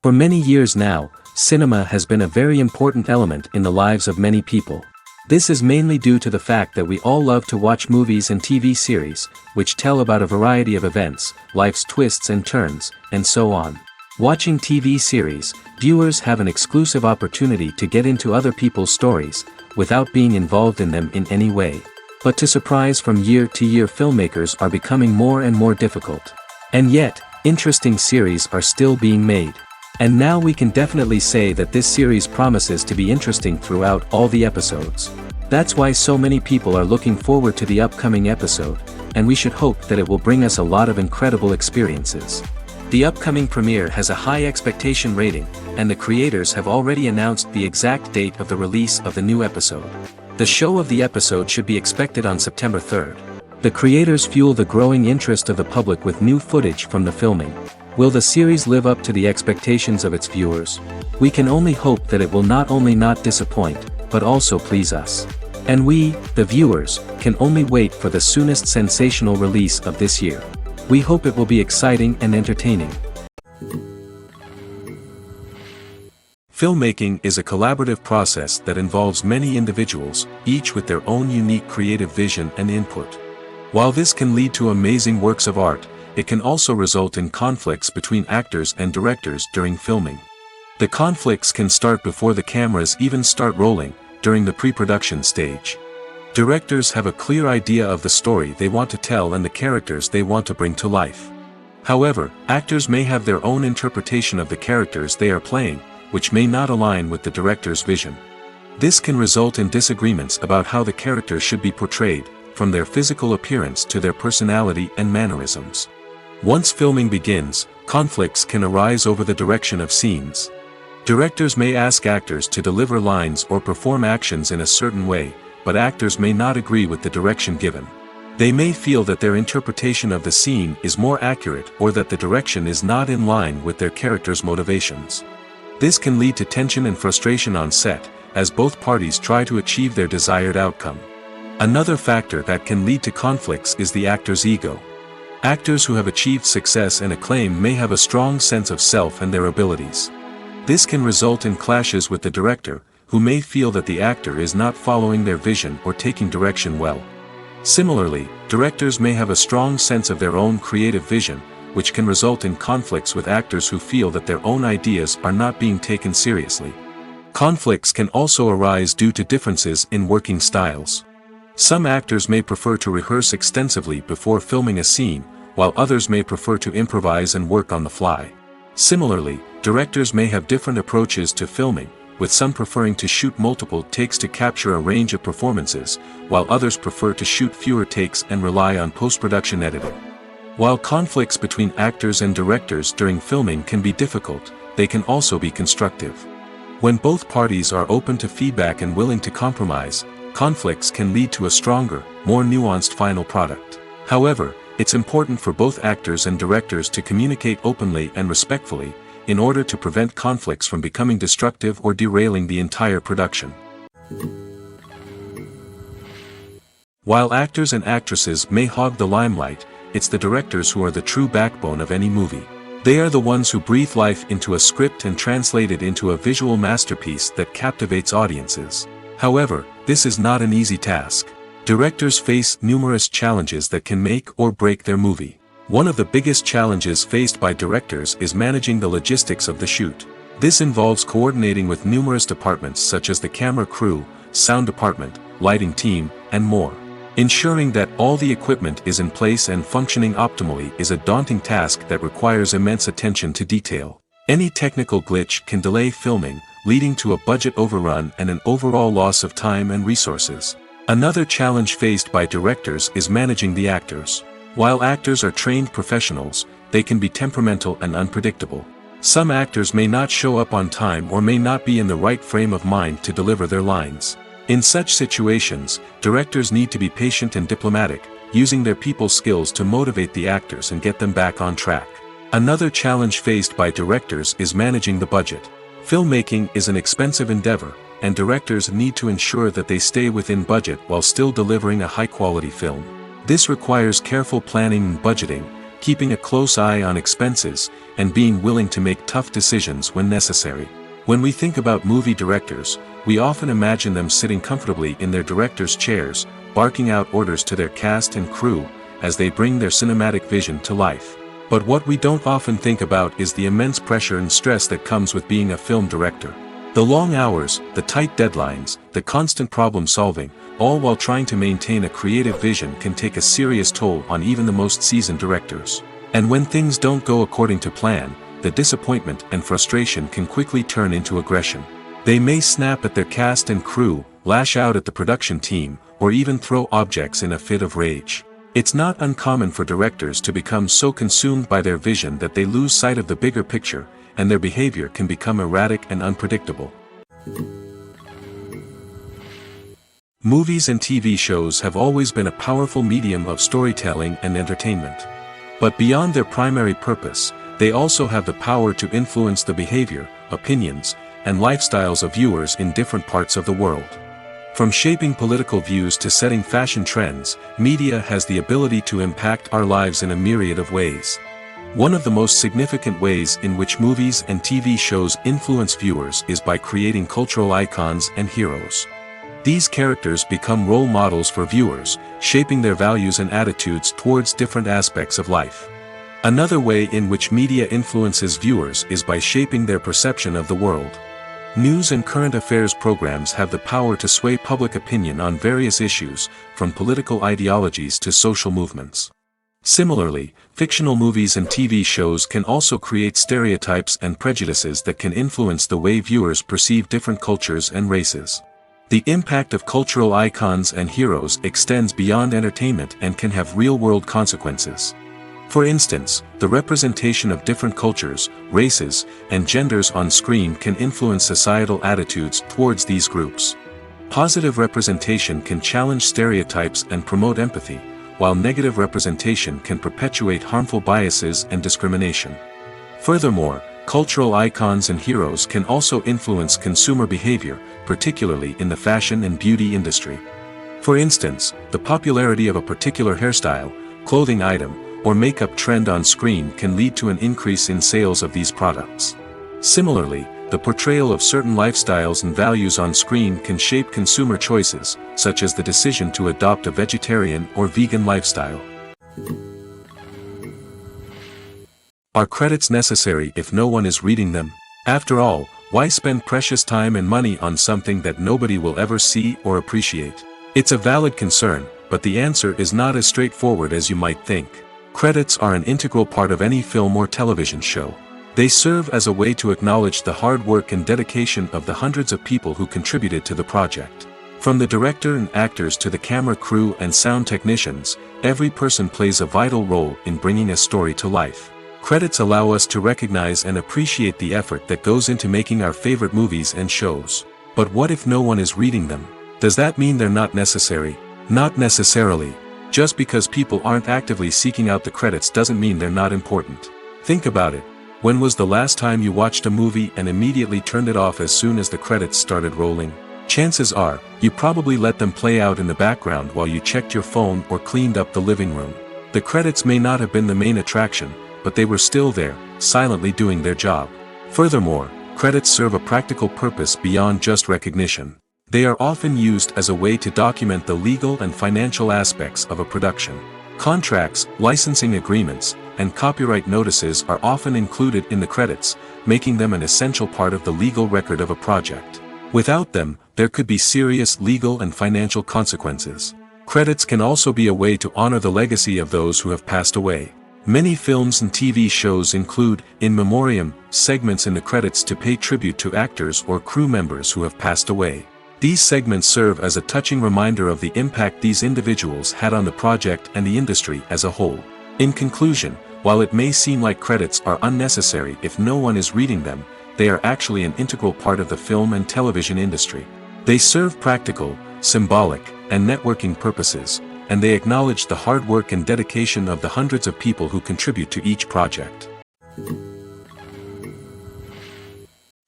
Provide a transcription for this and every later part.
For many years now, cinema has been a very important element in the lives of many people. This is mainly due to the fact that we all love to watch movies and TV series, which tell about a variety of events, life's twists and turns, and so on. Watching TV series, viewers have an exclusive opportunity to get into other people's stories, without being involved in them in any way. But to surprise from year to year, filmmakers are becoming more and more difficult. And yet, interesting series are still being made. And now we can definitely say that this series promises to be interesting throughout all the episodes. That's why so many people are looking forward to the upcoming episode, and we should hope that it will bring us a lot of incredible experiences. The upcoming premiere has a high expectation rating, and the creators have already announced the exact date of the release of the new episode. The show of the episode should be expected on September 3rd. The creators fuel the growing interest of the public with new footage from the filming. Will the series live up to the expectations of its viewers? We can only hope that it will not only not disappoint, but also please us. And we, the viewers, can only wait for the soonest sensational release of this year. We hope it will be exciting and entertaining. Filmmaking is a collaborative process that involves many individuals, each with their own unique creative vision and input. While this can lead to amazing works of art, it can also result in conflicts between actors and directors during filming. The conflicts can start before the cameras even start rolling, during the pre-production stage. Directors have a clear idea of the story they want to tell and the characters they want to bring to life. However, actors may have their own interpretation of the characters they are playing, which may not align with the director's vision. This can result in disagreements about how the characters should be portrayed, from their physical appearance to their personality and mannerisms. Once filming begins, conflicts can arise over the direction of scenes. Directors may ask actors to deliver lines or perform actions in a certain way, but actors may not agree with the direction given. They may feel that their interpretation of the scene is more accurate or that the direction is not in line with their character's motivations. This can lead to tension and frustration on set, as both parties try to achieve their desired outcome. Another factor that can lead to conflicts is the actor's ego. Actors who have achieved success and acclaim may have a strong sense of self and their abilities. This can result in clashes with the director, who may feel that the actor is not following their vision or taking direction well. Similarly, directors may have a strong sense of their own creative vision, which can result in conflicts with actors who feel that their own ideas are not being taken seriously. Conflicts can also arise due to differences in working styles. Some actors may prefer to rehearse extensively before filming a scene, while others may prefer to improvise and work on the fly. Similarly, directors may have different approaches to filming, with some preferring to shoot multiple takes to capture a range of performances, while others prefer to shoot fewer takes and rely on post-production editing. While conflicts between actors and directors during filming can be difficult, they can also be constructive. When both parties are open to feedback and willing to compromise, conflicts can lead to a stronger, more nuanced final product. However, it's important for both actors and directors to communicate openly and respectfully, in order to prevent conflicts from becoming destructive or derailing the entire production. While actors and actresses may hog the limelight, it's the directors who are the true backbone of any movie. They are the ones who breathe life into a script and translate it into a visual masterpiece that captivates audiences. However, this is not an easy task. Directors face numerous challenges that can make or break their movie. One of the biggest challenges faced by directors is managing the logistics of the shoot. This involves coordinating with numerous departments such as the camera crew, sound department, lighting team, and more. Ensuring that all the equipment is in place and functioning optimally is a daunting task that requires immense attention to detail. Any technical glitch can delay filming, leading to a budget overrun and an overall loss of time and resources. Another challenge faced by directors is managing the actors. While actors are trained professionals, they can be temperamental and unpredictable. Some actors may not show up on time or may not be in the right frame of mind to deliver their lines. In such situations, directors need to be patient and diplomatic, using their people skills to motivate the actors and get them back on track. Another challenge faced by directors is managing the budget. Filmmaking is an expensive endeavor, and directors need to ensure that they stay within budget while still delivering a high-quality film. This requires careful planning and budgeting, keeping a close eye on expenses, and being willing to make tough decisions when necessary. When we think about movie directors, we often imagine them sitting comfortably in their director's chairs, barking out orders to their cast and crew, as they bring their cinematic vision to life. But what we don't often think about is the immense pressure and stress that comes with being a film director. The long hours, the tight deadlines, the constant problem solving, all while trying to maintain a creative vision can take a serious toll on even the most seasoned directors. And when things don't go according to plan, the disappointment and frustration can quickly turn into aggression. They may snap at their cast and crew, lash out at the production team, or even throw objects in a fit of rage. It's not uncommon for directors to become so consumed by their vision that they lose sight of the bigger picture, and their behavior can become erratic and unpredictable. Movies and TV shows have always been a powerful medium of storytelling and entertainment. But beyond their primary purpose, they also have the power to influence the behavior, opinions, and lifestyles of viewers in different parts of the world. From shaping political views to setting fashion trends, media has the ability to impact our lives in a myriad of ways. One of the most significant ways in which movies and TV shows influence viewers is by creating cultural icons and heroes. These characters become role models for viewers, shaping their values and attitudes towards different aspects of life. Another way in which media influences viewers is by shaping their perception of the world. News and current affairs programs have the power to sway public opinion on various issues, from political ideologies to social movements. Similarly, fictional movies and TV shows can also create stereotypes and prejudices that can influence the way viewers perceive different cultures and races. The impact of cultural icons and heroes extends beyond entertainment and can have real-world consequences. For instance, the representation of different cultures, races, and genders on screen can influence societal attitudes towards these groups. Positive representation can challenge stereotypes and promote empathy, while negative representation can perpetuate harmful biases and discrimination. Furthermore, cultural icons and heroes can also influence consumer behavior, particularly in the fashion and beauty industry. For instance, the popularity of a particular hairstyle, clothing item, or makeup trend on screen can lead to an increase in sales of these products. Similarly, the portrayal of certain lifestyles and values on screen can shape consumer choices, such as the decision to adopt a vegetarian or vegan lifestyle. Are credits necessary if no one is reading them? After all, why spend precious time and money on something that nobody will ever see or appreciate? It's a valid concern, but the answer is not as straightforward as you might think. Credits are an integral part of any film or television show. They serve as a way to acknowledge the hard work and dedication of the hundreds of people who contributed to the project. From the director and actors to the camera crew and sound technicians, every person plays a vital role in bringing a story to life. Credits allow us to recognize and appreciate the effort that goes into making our favorite movies and shows. But what if no one is reading them? Does that mean they're not necessary? Not necessarily. Just because people aren't actively seeking out the credits doesn't mean they're not important. Think about it. When was the last time you watched a movie and immediately turned it off as soon as the credits started rolling? Chances are, you probably let them play out in the background while you checked your phone or cleaned up the living room. The credits may not have been the main attraction, but they were still there, silently doing their job. Furthermore, credits serve a practical purpose beyond just recognition. They are often used as a way to document the legal and financial aspects of a production. Contracts, licensing agreements, and copyright notices are often included in the credits, making them an essential part of the legal record of a project. Without them, there could be serious legal and financial consequences. Credits can also be a way to honor the legacy of those who have passed away. Many films and TV shows include, in memoriam, segments in the credits to pay tribute to actors or crew members who have passed away. These segments serve as a touching reminder of the impact these individuals had on the project and the industry as a whole. In conclusion, while it may seem like credits are unnecessary if no one is reading them, they are actually an integral part of the film and television industry. They serve practical, symbolic, and networking purposes, and they acknowledge the hard work and dedication of the hundreds of people who contribute to each project.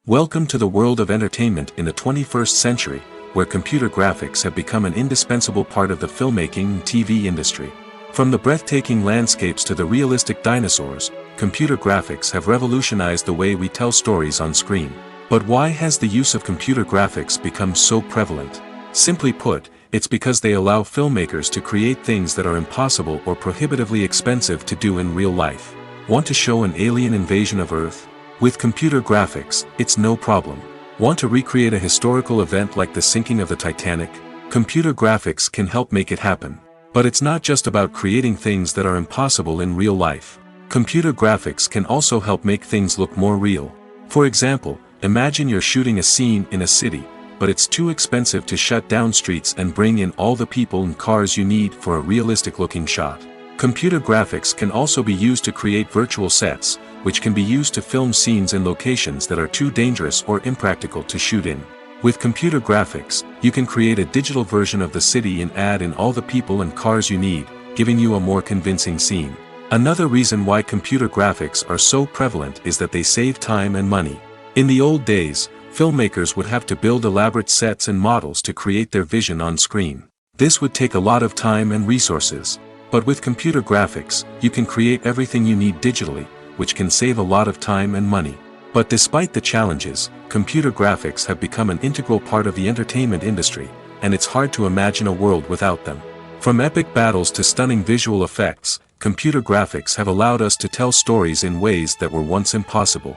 Welcome to the world of entertainment in the 21st century, where computer graphics have become an indispensable part of the filmmaking and TV industry. From the breathtaking landscapes to the realistic dinosaurs, computer graphics have revolutionized the way we tell stories on screen. But why has the use of computer graphics become so prevalent? Simply put, it's because they allow filmmakers to create things that are impossible or prohibitively expensive to do in real life. Want to show an alien invasion of Earth? With computer graphics, it's no problem. Want to recreate a historical event like the sinking of the Titanic? Computer graphics can help make it happen. But it's not just about creating things that are impossible in real life. Computer graphics can also help make things look more real. For example, imagine you're shooting a scene in a city, but it's too expensive to shut down streets and bring in all the people and cars you need for a realistic-looking shot. Computer graphics can also be used to create virtual sets, which can be used to film scenes in locations that are too dangerous or impractical to shoot in. With computer graphics, you can create a digital version of the city and add in all the people and cars you need, giving you a more convincing scene. Another reason why computer graphics are so prevalent is that they save time and money. In the old days, filmmakers would have to build elaborate sets and models to create their vision on screen. This would take a lot of time and resources. But with computer graphics, you can create everything you need digitally, which can save a lot of time and money. But despite the challenges, computer graphics have become an integral part of the entertainment industry, and it's hard to imagine a world without them. From epic battles to stunning visual effects, computer graphics have allowed us to tell stories in ways that were once impossible.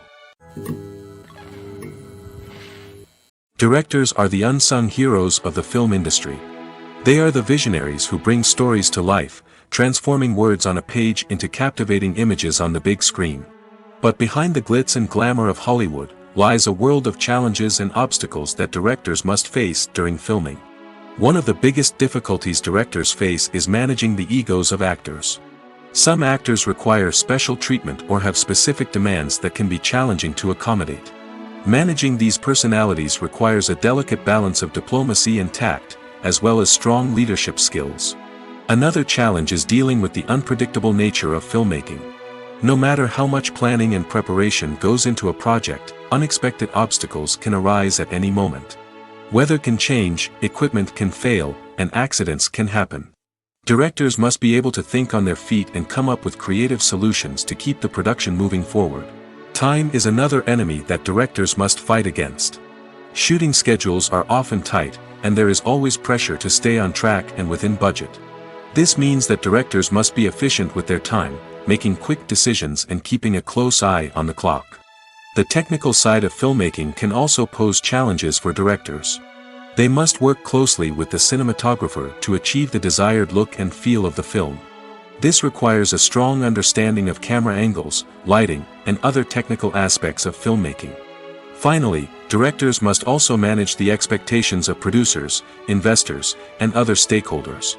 Directors are the unsung heroes of the film industry. They are the visionaries who bring stories to life, transforming words on a page into captivating images on the big screen. But behind the glitz and glamour of Hollywood, lies a world of challenges and obstacles that directors must face during filming. One of the biggest difficulties directors face is managing the egos of actors. Some actors require special treatment or have specific demands that can be challenging to accommodate. Managing these personalities requires a delicate balance of diplomacy and tact, as well as strong leadership skills. Another challenge is dealing with the unpredictable nature of filmmaking. No matter how much planning and preparation goes into a project, unexpected obstacles can arise at any moment. Weather can change, equipment can fail, and accidents can happen. Directors must be able to think on their feet and come up with creative solutions to keep the production moving forward. Time is another enemy that directors must fight against. Shooting schedules are often tight, and there is always pressure to stay on track and within budget. This means that directors must be efficient with their time, making quick decisions and keeping a close eye on the clock. The technical side of filmmaking can also pose challenges for directors. They must work closely with the cinematographer to achieve the desired look and feel of the film. This requires a strong understanding of camera angles, lighting, and other technical aspects of filmmaking. Finally, directors must also manage the expectations of producers, investors, and other stakeholders.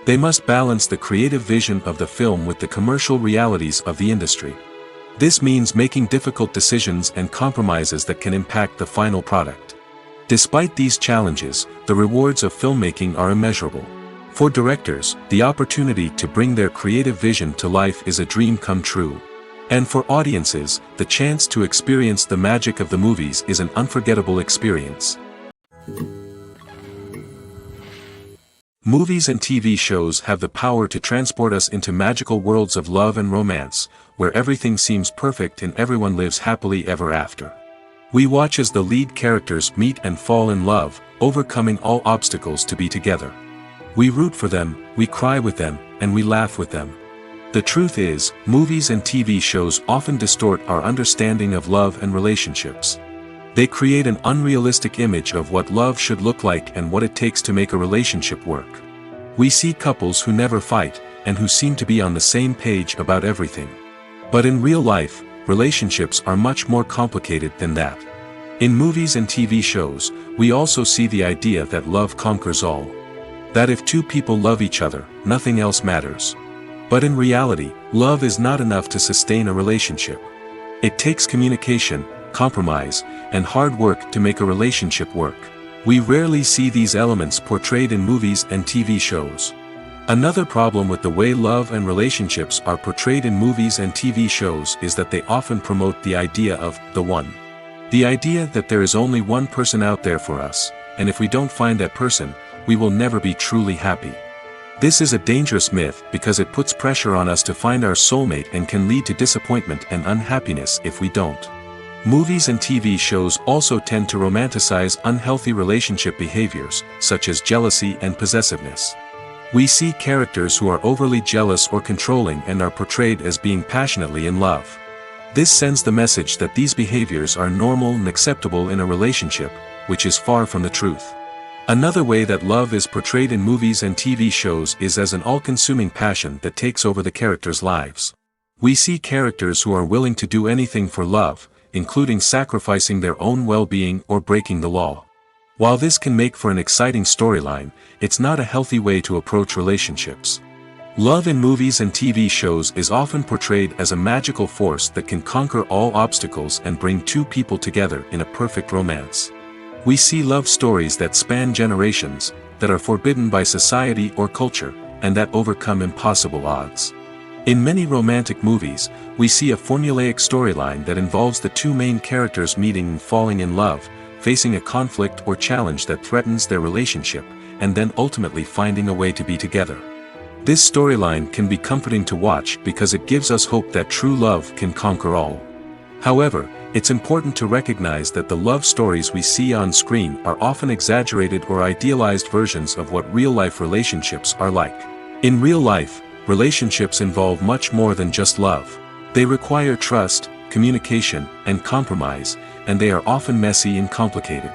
They must balance the creative vision of the film with the commercial realities of the industry. This means making difficult decisions and compromises that can impact the final product. Despite these challenges, the rewards of filmmaking are immeasurable. For directors, the opportunity to bring their creative vision to life is a dream come true. And for audiences, the chance to experience the magic of the movies is an unforgettable experience. Movies and TV shows have the power to transport us into magical worlds of love and romance, where everything seems perfect and everyone lives happily ever after. We watch as the lead characters meet and fall in love, overcoming all obstacles to be together. We root for them, we cry with them, and we laugh with them. The truth is, movies and TV shows often distort our understanding of love and relationships. They create an unrealistic image of what love should look like and what it takes to make a relationship work. We see couples who never fight, and who seem to be on the same page about everything. But in real life, relationships are much more complicated than that. In movies and TV shows, we also see the idea that love conquers all. That if two people love each other, nothing else matters. But in reality, love is not enough to sustain a relationship. It takes communication, compromise, and hard work to make a relationship work. We rarely see these elements portrayed in movies and TV shows. Another problem with the way love and relationships are portrayed in movies and TV shows is that they often promote the idea of the one. The idea that there is only one person out there for us, and if we don't find that person, we will never be truly happy. This is a dangerous myth because it puts pressure on us to find our soulmate and can lead to disappointment and unhappiness if we don't. Movies and TV shows also tend to romanticize unhealthy relationship behaviors, such as jealousy and possessiveness. We see characters who are overly jealous or controlling and are portrayed as being passionately in love. This sends the message that these behaviors are normal and acceptable in a relationship, which is far from the truth. Another way that love is portrayed in movies and TV shows is as an all-consuming passion that takes over the characters' lives. We see characters who are willing to do anything for love, including sacrificing their own well-being or breaking the law. While this can make for an exciting storyline, it's not a healthy way to approach relationships. Love in movies and TV shows is often portrayed as a magical force that can conquer all obstacles and bring two people together in a perfect romance. We see love stories that span generations, that are forbidden by society or culture, and that overcome impossible odds. In many romantic movies, we see a formulaic storyline that involves the two main characters meeting and falling in love, facing a conflict or challenge that threatens their relationship, and then ultimately finding a way to be together. This storyline can be comforting to watch because it gives us hope that true love can conquer all. However, it's important to recognize that the love stories we see on screen are often exaggerated or idealized versions of what real-life relationships are like. In real life, relationships involve much more than just love. They require trust, communication, and compromise, and they are often messy and complicated.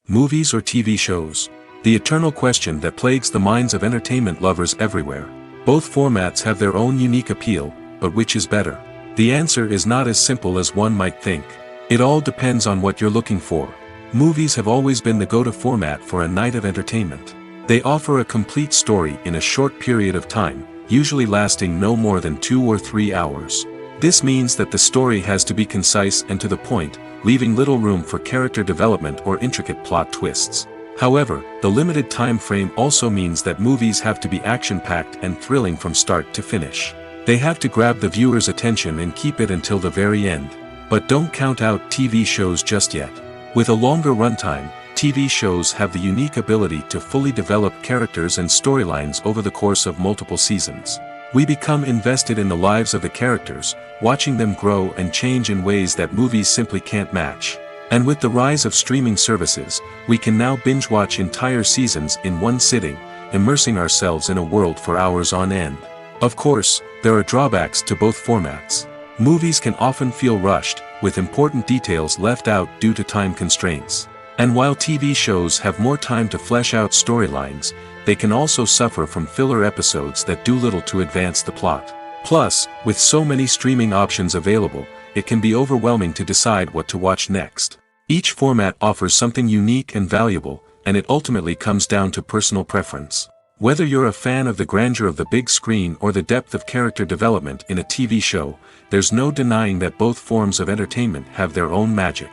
Movies or TV shows? The eternal question that plagues the minds of entertainment lovers everywhere. Both formats have their own unique appeal, but which is better? The answer is not as simple as one might think. It all depends on what you're looking for. Movies have always been the go-to format for a night of entertainment. They offer a complete story in a short period of time, usually lasting no more than 2 or 3 hours. This means that the story has to be concise and to the point, leaving little room for character development or intricate plot twists. However, the limited time frame also means that movies have to be action-packed and thrilling from start to finish. They have to grab the viewer's attention and keep it until the very end. But don't count out TV shows just yet. With a longer runtime, TV shows have the unique ability to fully develop characters and storylines over the course of multiple seasons. We become invested in the lives of the characters, watching them grow and change in ways that movies simply can't match. And with the rise of streaming services, we can now binge-watch entire seasons in one sitting, immersing ourselves in a world for hours on end. Of course, there are drawbacks to both formats. Movies can often feel rushed, with important details left out due to time constraints. And while TV shows have more time to flesh out storylines, they can also suffer from filler episodes that do little to advance the plot. Plus, with so many streaming options available, it can be overwhelming to decide what to watch next. Each format offers something unique and valuable, and it ultimately comes down to personal preference. Whether you're a fan of the grandeur of the big screen or the depth of character development in a TV show, there's no denying that both forms of entertainment have their own magic.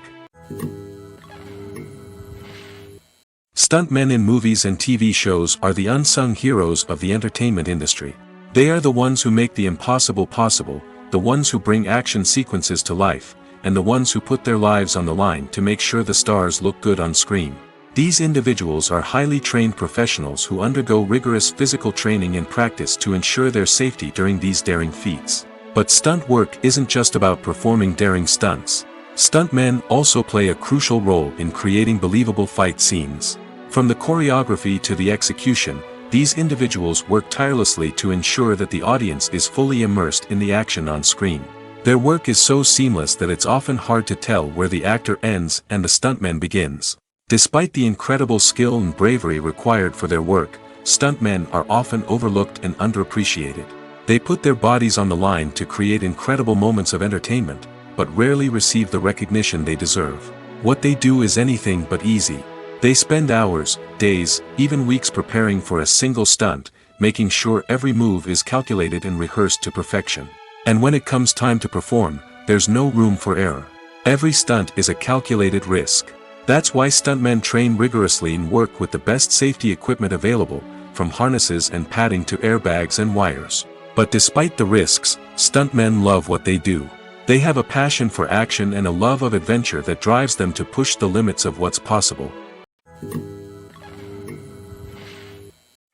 Stuntmen in movies and TV shows are the unsung heroes of the entertainment industry. They are the ones who make the impossible possible, the ones who bring action sequences to life, and the ones who put their lives on the line to make sure the stars look good on screen. These individuals are highly trained professionals who undergo rigorous physical training and practice to ensure their safety during these daring feats. But stunt work isn't just about performing daring stunts. Stuntmen also play a crucial role in creating believable fight scenes. From the choreography to the execution, These individuals work tirelessly to ensure that the audience is fully immersed in the action on screen. Their work is so seamless that it's often hard to tell where the actor ends and the stuntman begins. Despite the incredible skill and bravery required for their work, stuntmen are often overlooked and underappreciated. They put their bodies on the line to create incredible moments of entertainment, but rarely receive the recognition they deserve. What they do is anything but easy. They spend hours, days, even weeks preparing for a single stunt, making sure every move is calculated and rehearsed to perfection. And when it comes time to perform, there's no room for error. Every stunt is a calculated risk. That's why stuntmen train rigorously and work with the best safety equipment available, from harnesses and padding to airbags and wires. But despite the risks, stuntmen love what they do. They have a passion for action and a love of adventure that drives them to push the limits of what's possible.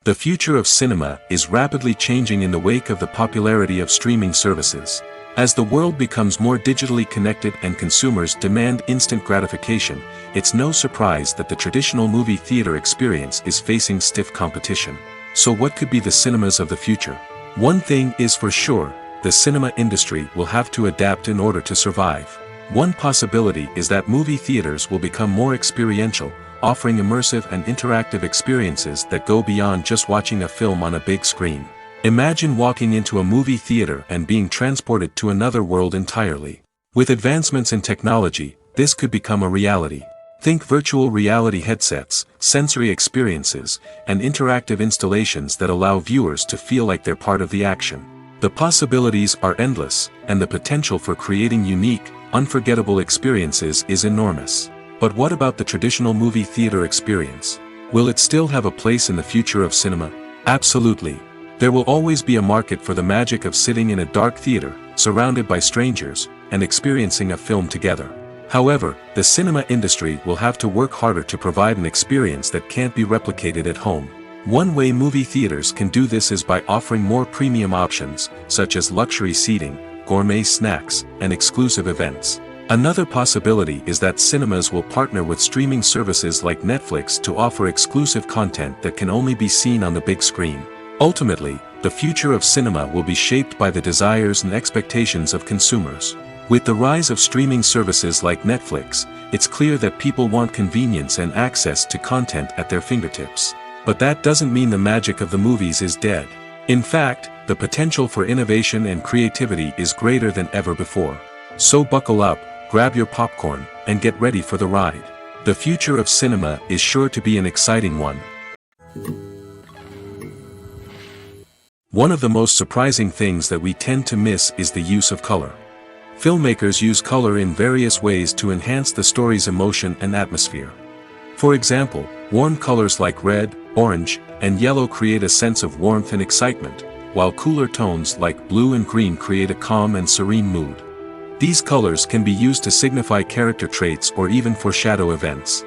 The future of cinema is rapidly changing in the wake of the popularity of streaming services. As the world becomes more digitally connected and consumers demand instant gratification, it's no surprise that the traditional movie theater experience is facing stiff competition. So what could be the cinemas of the future? One thing is for sure, the cinema industry will have to adapt in order to survive. One possibility is that movie theaters will become more experiential, offering immersive and interactive experiences that go beyond just watching a film on a big screen. Imagine walking into a movie theater and being transported to another world entirely. With advancements in technology, this could become a reality. Think virtual reality headsets, sensory experiences, and interactive installations that allow viewers to feel like they're part of the action. The possibilities are endless, and the potential for creating unique, unforgettable experiences is enormous. But what about the traditional movie theater experience? Will it still have a place in the future of cinema? Absolutely. There will always be a market for the magic of sitting in a dark theater, surrounded by strangers, and experiencing a film together. However, the cinema industry will have to work harder to provide an experience that can't be replicated at home. One way movie theaters can do this is by offering more premium options, such as luxury seating, gourmet snacks, and exclusive events. Another possibility is that cinemas will partner with streaming services like Netflix to offer exclusive content that can only be seen on the big screen. Ultimately, the future of cinema will be shaped by the desires and expectations of consumers. With the rise of streaming services like Netflix, it's clear that people want convenience and access to content at their fingertips. But that doesn't mean the magic of the movies is dead. In fact, the potential for innovation and creativity is greater than ever before. So buckle up, grab your popcorn, and get ready for the ride. The future of cinema is sure to be an exciting one. One of the most surprising things that we tend to miss is the use of color. Filmmakers use color in various ways to enhance the story's emotion and atmosphere. For example, warm colors like red, orange, and yellow create a sense of warmth and excitement, while cooler tones like blue and green create a calm and serene mood. These colors can be used to signify character traits or even foreshadow events.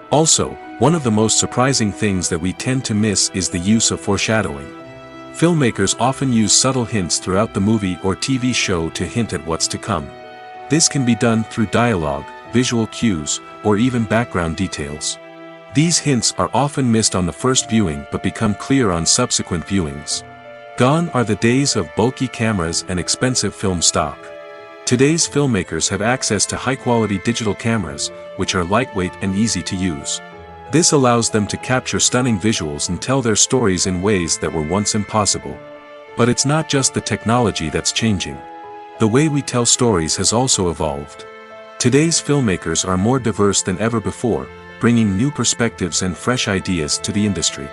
Also, one of the most surprising things that we tend to miss is the use of foreshadowing. Filmmakers often use subtle hints throughout the movie or TV show to hint at what's to come. This can be done through dialogue, visual cues, or even background details. These hints are often missed on the first viewing but become clear on subsequent viewings. Gone are the days of bulky cameras and expensive film stock. Today's filmmakers have access to high-quality digital cameras, which are lightweight and easy to use. This allows them to capture stunning visuals and tell their stories in ways that were once impossible. But it's not just the technology that's changing. The way we tell stories has also evolved. Today's filmmakers are more diverse than ever before, bringing new perspectives and fresh ideas to the industry.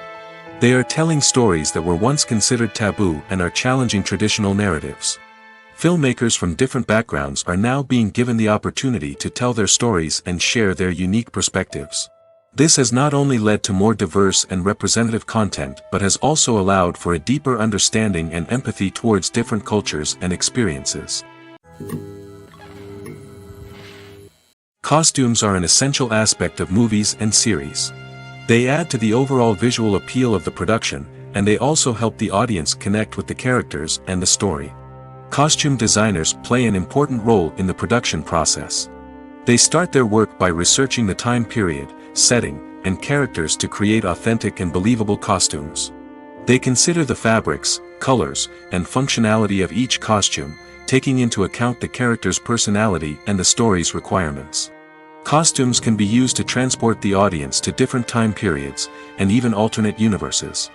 They are telling stories that were once considered taboo and are challenging traditional narratives. Filmmakers from different backgrounds are now being given the opportunity to tell their stories and share their unique perspectives. This has not only led to more diverse and representative content but has also allowed for a deeper understanding and empathy towards different cultures and experiences. Costumes are an essential aspect of movies and series. They add to the overall visual appeal of the production, and they also help the audience connect with the characters and the story. Costume designers play an important role in the production process. They start their work by researching the time period, setting, and characters to create authentic and believable costumes. They consider the fabrics, colors, and functionality of each costume, taking into account the character's personality and the story's requirements. Costumes can be used to transport the audience to different time periods, and even alternate universes.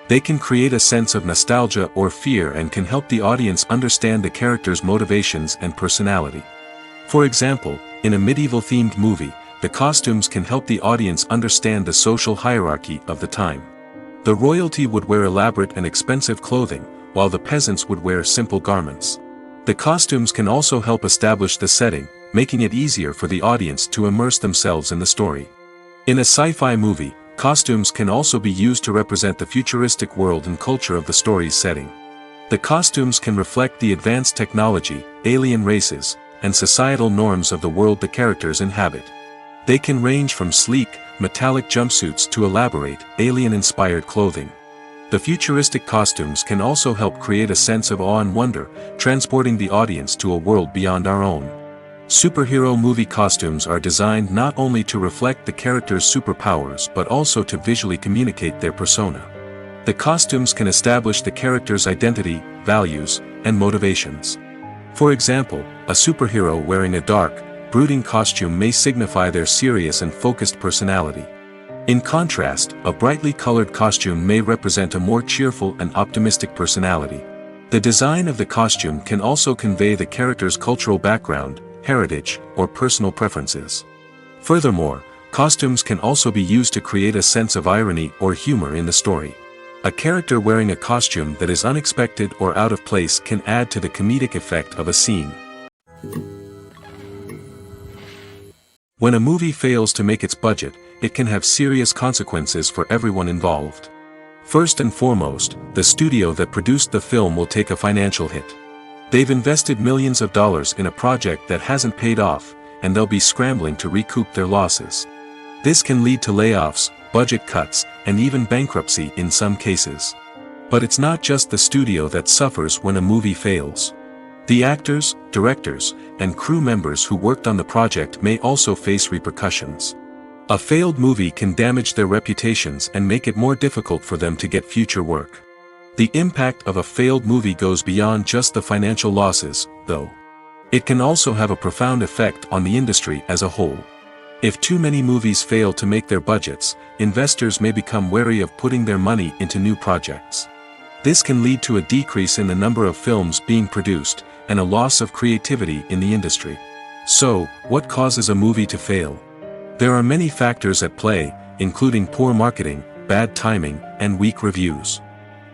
They can create a sense of nostalgia or fear and can help the audience understand the character's motivations and personality. For example, in a medieval-themed movie, the costumes can help the audience understand the social hierarchy of the time. The royalty would wear elaborate and expensive clothing, while the peasants would wear simple garments. The costumes can also help establish the setting, making it easier for the audience to immerse themselves in the story. In a sci-fi movie, costumes can also be used to represent the futuristic world and culture of the story's setting. The costumes can reflect the advanced technology, alien races, and societal norms of the world the characters inhabit. They can range from sleek, metallic jumpsuits to elaborate, alien-inspired clothing. The futuristic costumes can also help create a sense of awe and wonder, transporting the audience to a world beyond our own. Superhero movie costumes are designed not only to reflect the character's superpowers but also to visually communicate their persona. The costumes can establish the character's identity, values, and motivations. For example, a superhero wearing a dark, brooding costume may signify their serious and focused personality. In contrast, a brightly colored costume may represent a more cheerful and optimistic personality. The design of the costume can also convey the character's cultural background, heritage, or personal preferences. Furthermore, costumes can also be used to create a sense of irony or humor in the story. A character wearing a costume that is unexpected or out of place can add to the comedic effect of a scene. When a movie fails to make its budget, it can have serious consequences for everyone involved. First and foremost, the studio that produced the film will take a financial hit. They've invested millions of dollars in a project that hasn't paid off, and they'll be scrambling to recoup their losses. This can lead to layoffs, budget cuts, and even bankruptcy in some cases. But it's not just the studio that suffers when a movie fails. The actors, directors, and crew members who worked on the project may also face repercussions. A failed movie can damage their reputations and make it more difficult for them to get future work. The impact of a failed movie goes beyond just the financial losses, though. It can also have a profound effect on the industry as a whole. If too many movies fail to make their budgets, investors may become wary of putting their money into new projects. This can lead to a decrease in the number of films being produced, and a loss of creativity in the industry. So, what causes a movie to fail? There are many factors at play, including poor marketing, bad timing, and weak reviews.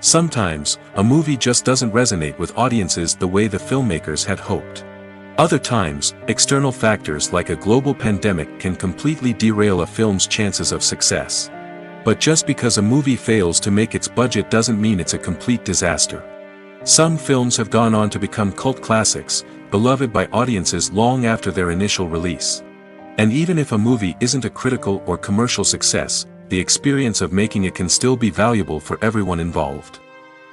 Sometimes, a movie just doesn't resonate with audiences the way the filmmakers had hoped. Other times, external factors like a global pandemic can completely derail a film's chances of success. But just because a movie fails to make its budget doesn't mean it's a complete disaster. Some films have gone on to become cult classics, beloved by audiences long after their initial release. And even if a movie isn't a critical or commercial success, the experience of making it can still be valuable for everyone involved.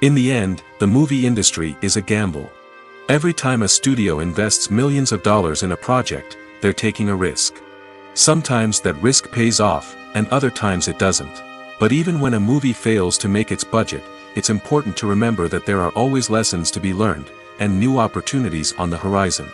In the end, the movie industry is a gamble. Every time a studio invests millions of dollars in a project, they're taking a risk. Sometimes that risk pays off, and other times it doesn't. But even when a movie fails to make its budget, it's important to remember that there are always lessons to be learned, and new opportunities on the horizon.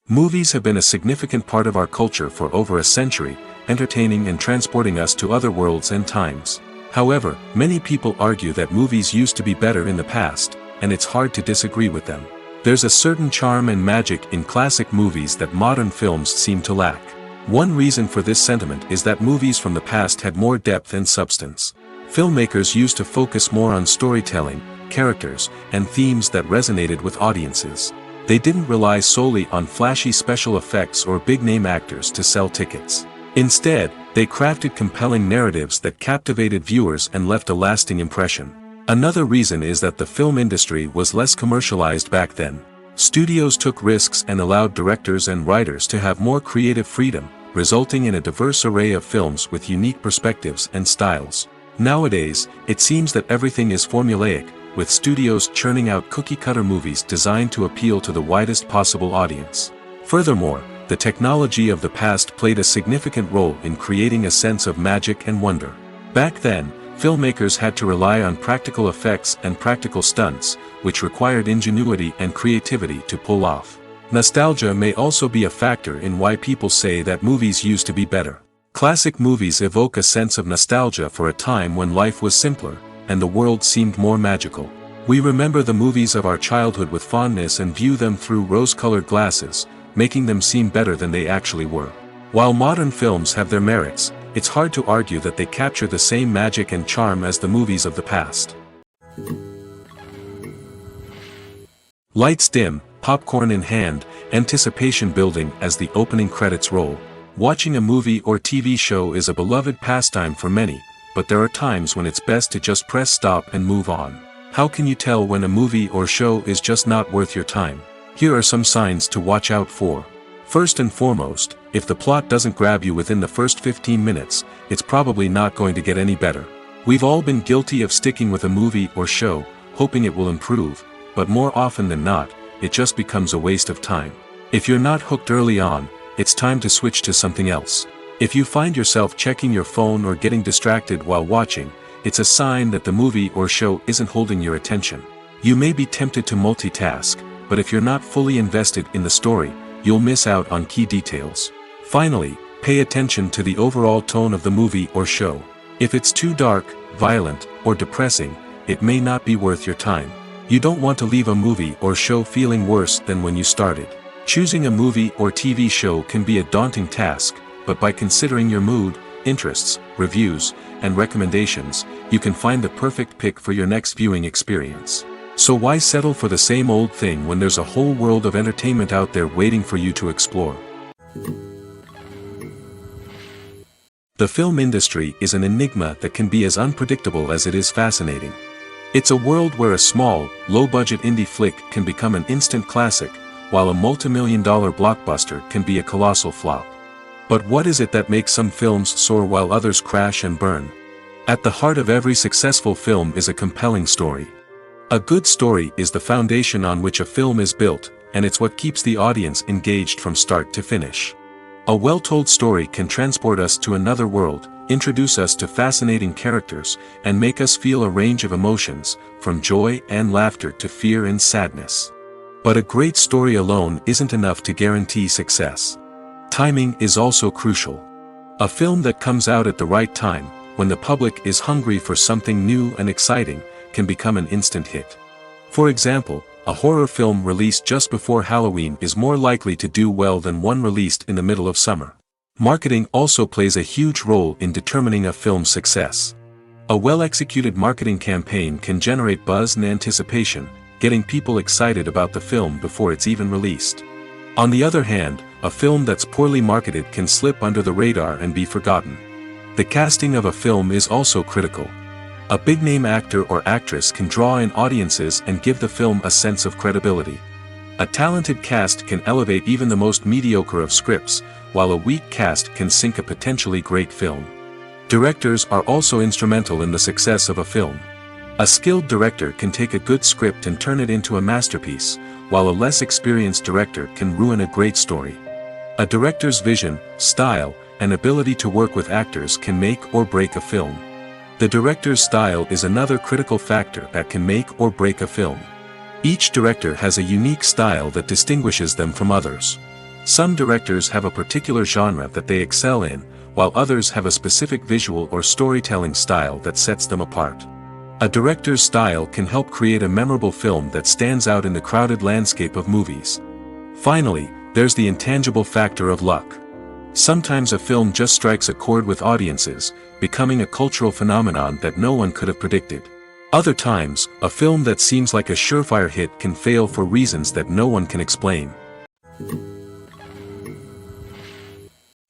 Movies have been a significant part of our culture for over a century, entertaining and transporting us to other worlds and times. However, many people argue that movies used to be better in the past, and it's hard to disagree with them. There's a certain charm and magic in classic movies that modern films seem to lack. One reason for this sentiment is that movies from the past had more depth and substance. Filmmakers used to focus more on storytelling, characters, and themes that resonated with audiences. They didn't rely solely on flashy special effects or big-name actors to sell tickets. Instead, they crafted compelling narratives that captivated viewers and left a lasting impression. Another reason is that the film industry was less commercialized back then. Studios took risks and allowed directors and writers to have more creative freedom, resulting in a diverse array of films with unique perspectives and styles. Nowadays, it seems that everything is formulaic, with studios churning out cookie-cutter movies designed to appeal to the widest possible audience. Furthermore, the technology of the past played a significant role in creating a sense of magic and wonder. Back then, filmmakers had to rely on practical effects and practical stunts, which required ingenuity and creativity to pull off. Nostalgia may also be a factor in why people say that movies used to be better. Classic movies evoke a sense of nostalgia for a time when life was simpler, and the world seemed more magical. We remember the movies of our childhood with fondness and view them through rose-colored glasses, making them seem better than they actually were. While modern films have their merits, it's hard to argue that they capture the same magic and charm as the movies of the past. Lights dim, popcorn in hand, anticipation building as the opening credits roll. Watching a movie or TV show is a beloved pastime for many, but there are times when it's best to just press stop and move on. How can you tell when a movie or show is just not worth your time? Here are some signs to watch out for. First and foremost, if the plot doesn't grab you within the first 15 minutes, it's probably not going to get any better. We've all been guilty of sticking with a movie or show, hoping it will improve, but more often than not, it just becomes a waste of time. If you're not hooked early on, it's time to switch to something else. If you find yourself checking your phone or getting distracted while watching, it's a sign that the movie or show isn't holding your attention. You may be tempted to multitask, but if you're not fully invested in the story, you'll miss out on key details. Finally, pay attention to the overall tone of the movie or show. If it's too dark, violent, or depressing, it may not be worth your time. You don't want to leave a movie or show feeling worse than when you started. Choosing a movie or TV show can be a daunting task, but by considering your mood, interests, reviews, and recommendations, you can find the perfect pick for your next viewing experience. So why settle for the same old thing when there's a whole world of entertainment out there waiting for you to explore? The film industry is an enigma that can be as unpredictable as it is fascinating. It's a world where a small, low-budget indie flick can become an instant classic, while a multi-million-dollar blockbuster can be a colossal flop. But what is it that makes some films soar while others crash and burn? At the heart of every successful film is a compelling story. A good story is the foundation on which a film is built, and it's what keeps the audience engaged from start to finish. A well-told story can transport us to another world, introduce us to fascinating characters, and make us feel a range of emotions, from joy and laughter to fear and sadness. But a great story alone isn't enough to guarantee success. Timing is also crucial. A film that comes out at the right time, when the public is hungry for something new and exciting, can become an instant hit. For example, a horror film released just before Halloween is more likely to do well than one released in the middle of summer. Marketing also plays a huge role in determining a film's success. A well-executed marketing campaign can generate buzz and anticipation, getting people excited about the film before it's even released. On the other hand, a film that's poorly marketed can slip under the radar and be forgotten. The casting of a film is also critical. A big-name actor or actress can draw in audiences and give the film a sense of credibility. A talented cast can elevate even the most mediocre of scripts, while a weak cast can sink a potentially great film. Directors are also instrumental in the success of a film. A skilled director can take a good script and turn it into a masterpiece, while a less experienced director can ruin a great story. A director's vision, style, and ability to work with actors can make or break a film. The director's style is another critical factor that can make or break a film. Each director has a unique style that distinguishes them from others. Some directors have a particular genre that they excel in, while others have a specific visual or storytelling style that sets them apart. A director's style can help create a memorable film that stands out in the crowded landscape of movies. Finally, there's the intangible factor of luck. Sometimes a film just strikes a chord with audiences, becoming a cultural phenomenon that no one could have predicted. Other times, a film that seems like a surefire hit can fail for reasons that no one can explain.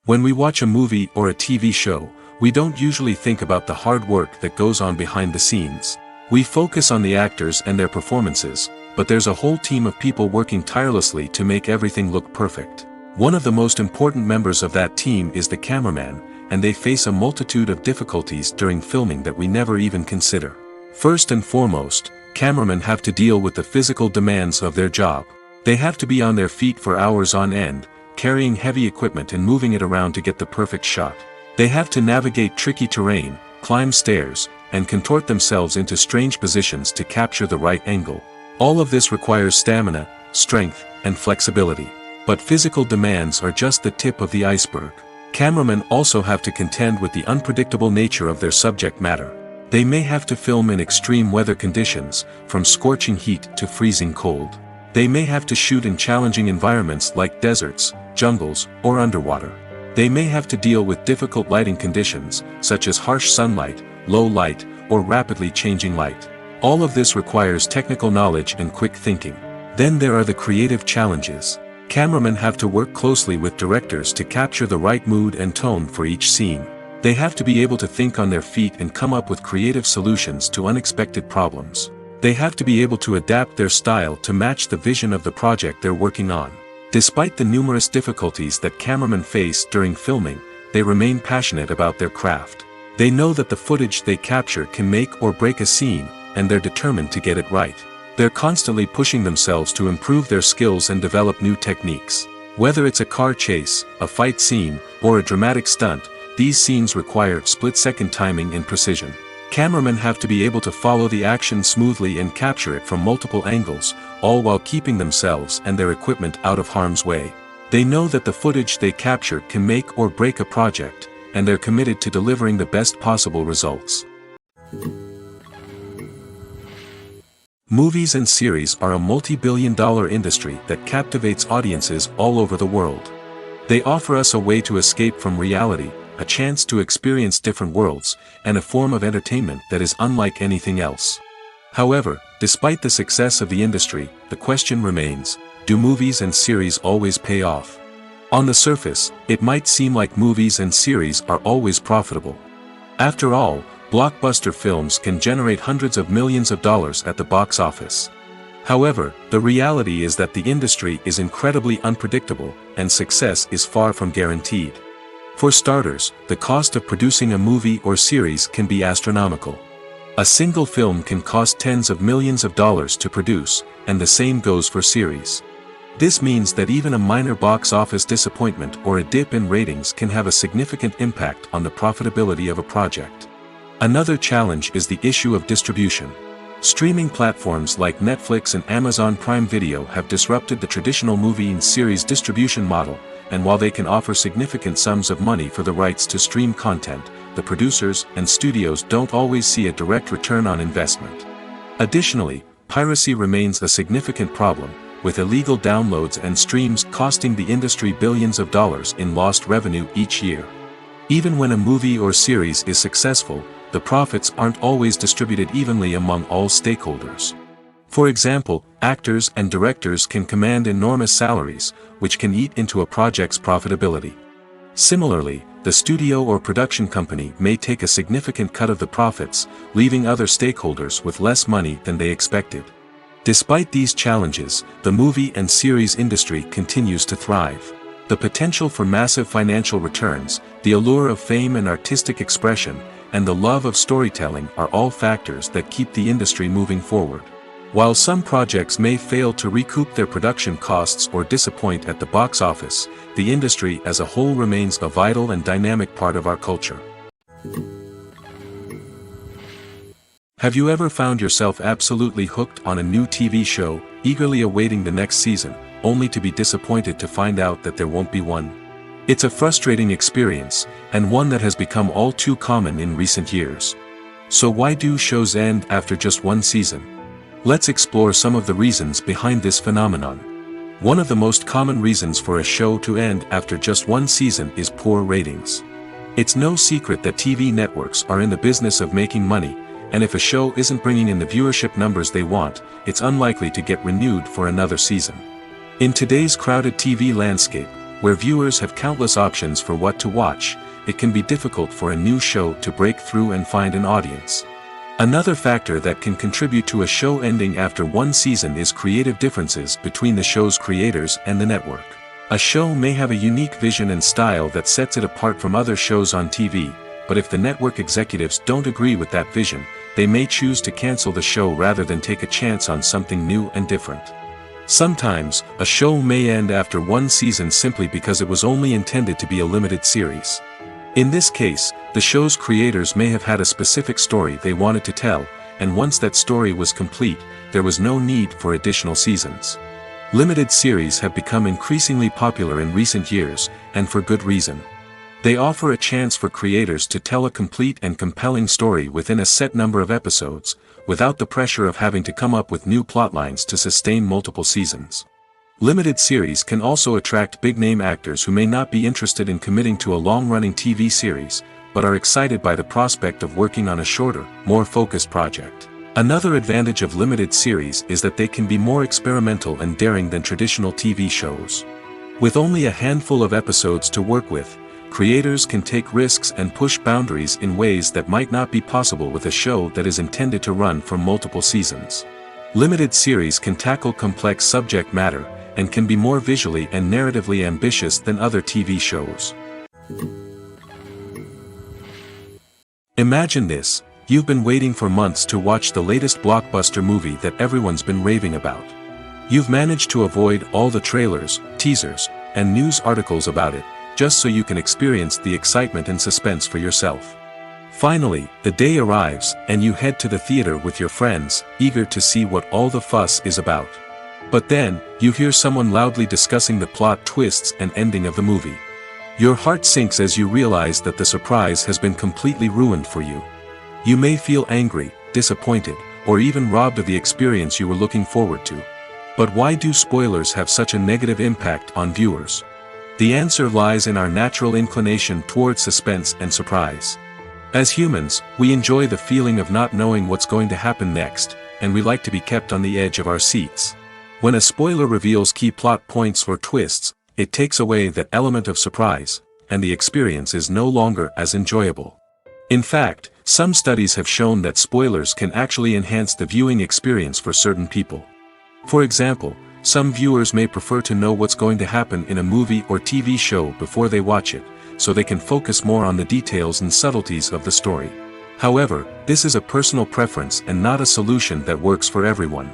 When we watch a movie or a TV show, we don't usually think about the hard work that goes on behind the scenes. We focus on the actors and their performances, but there's a whole team of people working tirelessly to make everything look perfect. One of the most important members of that team is the cameraman, and they face a multitude of difficulties during filming that we never even consider. First and foremost, cameramen have to deal with the physical demands of their job. They have to be on their feet for hours on end, carrying heavy equipment and moving it around to get the perfect shot. They have to navigate tricky terrain, climb stairs, and contort themselves into strange positions to capture the right angle. All of this requires stamina, strength, and flexibility. But physical demands are just the tip of the iceberg. Cameramen also have to contend with the unpredictable nature of their subject matter. They may have to film in extreme weather conditions, from scorching heat to freezing cold. They may have to shoot in challenging environments like deserts, jungles, or underwater. They may have to deal with difficult lighting conditions, such as harsh sunlight, low light, or rapidly changing light. All of this requires technical knowledge and quick thinking. Then there are the creative challenges. Cameramen have to work closely with directors to capture the right mood and tone for each scene. They have to be able to think on their feet and come up with creative solutions to unexpected problems. They have to be able to adapt their style to match the vision of the project they're working on. Despite the numerous difficulties that cameramen face during filming, they remain passionate about their craft. They know that the footage they capture can make or break a scene, and they're determined to get it right. They're constantly pushing themselves to improve their skills and develop new techniques. Whether it's a car chase, a fight scene, or a dramatic stunt, these scenes require split-second timing and precision. Cameramen have to be able to follow the action smoothly and capture it from multiple angles, all while keeping themselves and their equipment out of harm's way. They know that the footage they capture can make or break a project, and they're committed to delivering the best possible results. Movies and series are a multi-billion-dollar industry that captivates audiences all over the world. They offer us a way to escape from reality, a chance to experience different worlds, and a form of entertainment that is unlike anything else. However, despite the success of the industry, the question remains, do movies and series always pay off? On the surface, it might seem like movies and series are always profitable. After all, blockbuster films can generate hundreds of millions of dollars at the box office. However, the reality is that the industry is incredibly unpredictable, and success is far from guaranteed. For starters, the cost of producing a movie or series can be astronomical. A single film can cost tens of millions of dollars to produce, and the same goes for series. This means that even a minor box office disappointment or a dip in ratings can have a significant impact on the profitability of a project. Another challenge is the issue of distribution. Streaming platforms like Netflix and Amazon Prime Video have disrupted the traditional movie and series distribution model, and while they can offer significant sums of money for the rights to stream content, the producers and studios don't always see a direct return on investment. Additionally, piracy remains a significant problem, with illegal downloads and streams costing the industry billions of dollars in lost revenue each year. Even when a movie or series is successful, the profits aren't always distributed evenly among all stakeholders. For example, actors and directors can command enormous salaries, which can eat into a project's profitability. Similarly, the studio or production company may take a significant cut of the profits, leaving other stakeholders with less money than they expected. Despite these challenges, the movie and series industry continues to thrive. The potential for massive financial returns, the allure of fame and artistic expression, and the love of storytelling are all factors that keep the industry moving forward. While some projects may fail to recoup their production costs or disappoint at the box office, the industry as a whole remains a vital and dynamic part of our culture. Have you ever found yourself absolutely hooked on a new TV show, eagerly awaiting the next season, only to be disappointed to find out that there won't be one? It's a frustrating experience, and one that has become all too common in recent years. So why do shows end after just one season? Let's explore some of the reasons behind this phenomenon. One of the most common reasons for a show to end after just one season is poor ratings. It's no secret that TV networks are in the business of making money, and if a show isn't bringing in the viewership numbers they want, it's unlikely to get renewed for another season. In today's crowded TV landscape, where viewers have countless options for what to watch, it can be difficult for a new show to break through and find an audience. Another factor that can contribute to a show ending after one season is creative differences between the show's creators and the network. A show may have a unique vision and style that sets it apart from other shows on TV, but if the network executives don't agree with that vision, they may choose to cancel the show rather than take a chance on something new and different. Sometimes, a show may end after one season simply because it was only intended to be a limited series. In this case, the show's creators may have had a specific story they wanted to tell, and once that story was complete, there was no need for additional seasons. Limited series have become increasingly popular in recent years, and for good reason. They offer a chance for creators to tell a complete and compelling story within a set number of episodes, without the pressure of having to come up with new plotlines to sustain multiple seasons. Limited series can also attract big-name actors who may not be interested in committing to a long-running TV series, but are excited by the prospect of working on a shorter, more focused project. Another advantage of limited series is that they can be more experimental and daring than traditional TV shows. With only a handful of episodes to work with, creators can take risks and push boundaries in ways that might not be possible with a show that is intended to run for multiple seasons. Limited series can tackle complex subject matter, and can be more visually and narratively ambitious than other TV shows. Imagine this: you've been waiting for months to watch the latest blockbuster movie that everyone's been raving about. You've managed to avoid all the trailers, teasers, and news articles about it, just so you can experience the excitement and suspense for yourself. Finally, the day arrives, and you head to the theater with your friends, eager to see what all the fuss is about. But then, you hear someone loudly discussing the plot twists and ending of the movie. Your heart sinks as you realize that the surprise has been completely ruined for you. You may feel angry, disappointed, or even robbed of the experience you were looking forward to. But why do spoilers have such a negative impact on viewers? The answer lies in our natural inclination toward suspense and surprise. As humans, we enjoy the feeling of not knowing what's going to happen next, and we like to be kept on the edge of our seats. When a spoiler reveals key plot points or twists, it takes away that element of surprise, and the experience is no longer as enjoyable. In fact, some studies have shown that spoilers can actually enhance the viewing experience for certain people. For example, some viewers may prefer to know what's going to happen in a movie or TV show before they watch it, so they can focus more on the details and subtleties of the story. However, this is a personal preference and not a solution that works for everyone.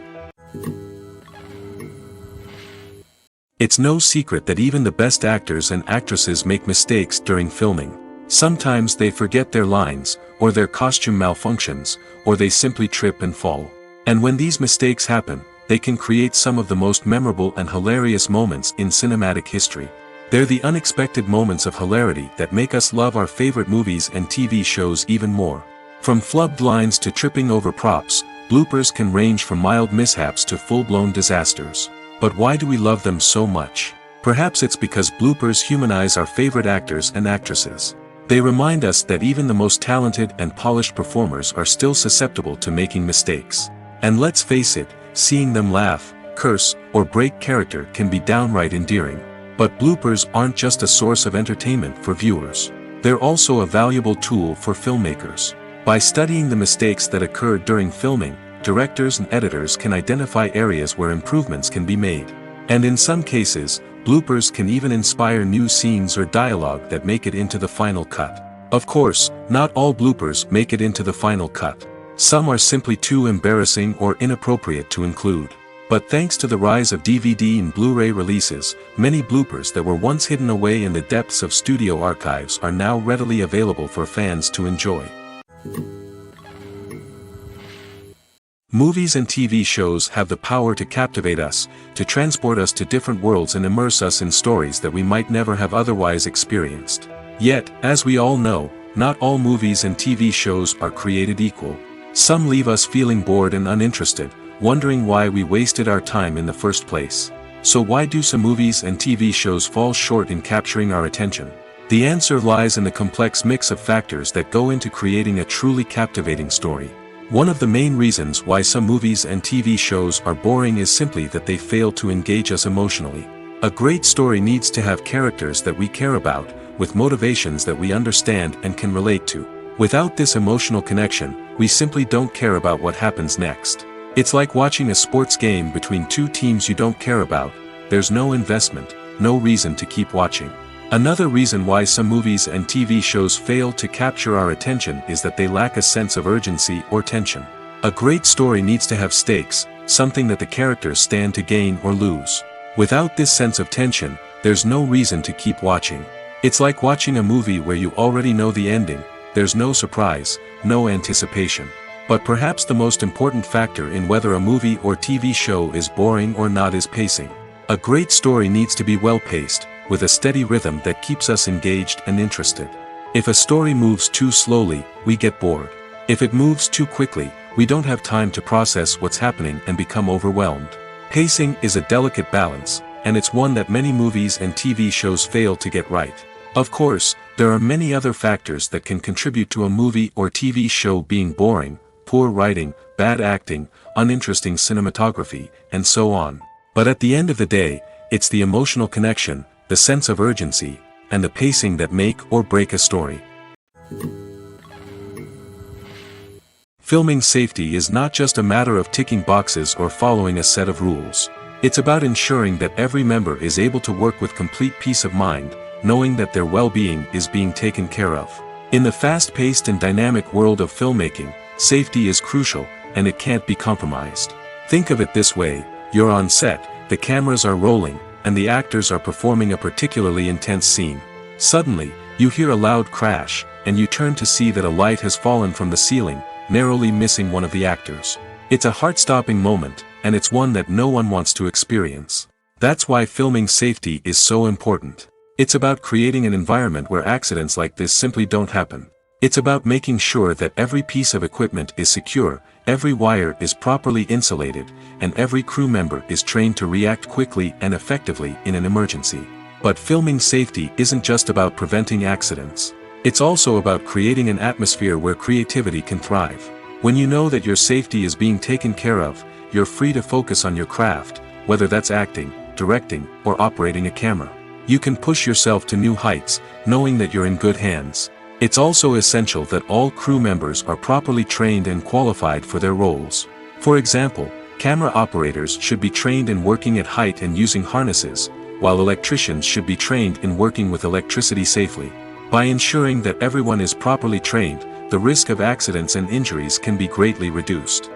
It's no secret that even the best actors and actresses make mistakes during filming. Sometimes they forget their lines, or their costume malfunctions, or they simply trip and fall. And when these mistakes happen, they can create some of the most memorable and hilarious moments in cinematic history. They're the unexpected moments of hilarity that make us love our favorite movies and TV shows even more. From flubbed lines to tripping over props, bloopers can range from mild mishaps to full-blown disasters. But why do we love them so much? Perhaps it's because bloopers humanize our favorite actors and actresses. They remind us that even the most talented and polished performers are still susceptible to making mistakes. And let's face it, seeing them laugh, curse, or break character can be downright endearing. But bloopers aren't just a source of entertainment for viewers. They're also a valuable tool for filmmakers. By studying the mistakes that occurred during filming, directors and editors can identify areas where improvements can be made. And in some cases, bloopers can even inspire new scenes or dialogue that make it into the final cut. Of course, not all bloopers make it into the final cut. Some are simply too embarrassing or inappropriate to include. But thanks to the rise of DVD and Blu-ray releases, many bloopers that were once hidden away in the depths of studio archives are now readily available for fans to enjoy. Movies and TV shows have the power to captivate us, to transport us to different worlds and immerse us in stories that we might never have otherwise experienced. Yet, as we all know, not all movies and TV shows are created equal. Some leave us feeling bored and uninterested, wondering why we wasted our time in the first place. So why do some movies and TV shows fall short in capturing our attention? The answer lies in the complex mix of factors that go into creating a truly captivating story. One of the main reasons why some movies and TV shows are boring is simply that they fail to engage us emotionally. A great story needs to have characters that we care about, with motivations that we understand and can relate to. Without this emotional connection, we simply don't care about what happens next. It's like watching a sports game between two teams you don't care about. There's no investment, no reason to keep watching. Another reason why some movies and TV shows fail to capture our attention is that they lack a sense of urgency or tension. A great story needs to have stakes, something that the characters stand to gain or lose. Without this sense of tension, there's no reason to keep watching. It's like watching a movie where you already know the ending, there's no surprise, no anticipation. But perhaps the most important factor in whether a movie or TV show is boring or not is pacing. A great story needs to be well-paced, with a steady rhythm that keeps us engaged and interested. If a story moves too slowly, we get bored. If it moves too quickly, we don't have time to process what's happening and become overwhelmed. Pacing is a delicate balance, and it's one that many movies and TV shows fail to get right. Of course, there are many other factors that can contribute to a movie or TV show being boring: poor writing, bad acting, uninteresting cinematography, and so on. But at the end of the day, it's the emotional connection, the sense of urgency, and the pacing that make or break a story. Filming safety is not just a matter of ticking boxes or following a set of rules. It's about ensuring that every member is able to work with complete peace of mind, knowing that their well-being is being taken care of. In the fast-paced and dynamic world of filmmaking, safety is crucial, and it can't be compromised. Think of it this way: you're on set, the cameras are rolling, and the actors are performing a particularly intense scene. Suddenly, you hear a loud crash, and you turn to see that a light has fallen from the ceiling, narrowly missing one of the actors. It's a heart-stopping moment, and it's one that no one wants to experience. That's why filming safety is so important. It's about creating an environment where accidents like this simply don't happen. It's about making sure that every piece of equipment is secure, every wire is properly insulated, and every crew member is trained to react quickly and effectively in an emergency. But filming safety isn't just about preventing accidents. It's also about creating an atmosphere where creativity can thrive. When you know that your safety is being taken care of, you're free to focus on your craft, whether that's acting, directing, or operating a camera. You can push yourself to new heights, knowing that you're in good hands. It's also essential that all crew members are properly trained and qualified for their roles. For example, camera operators should be trained in working at height and using harnesses, while electricians should be trained in working with electricity safely. By ensuring that everyone is properly trained, the risk of accidents and injuries can be greatly reduced.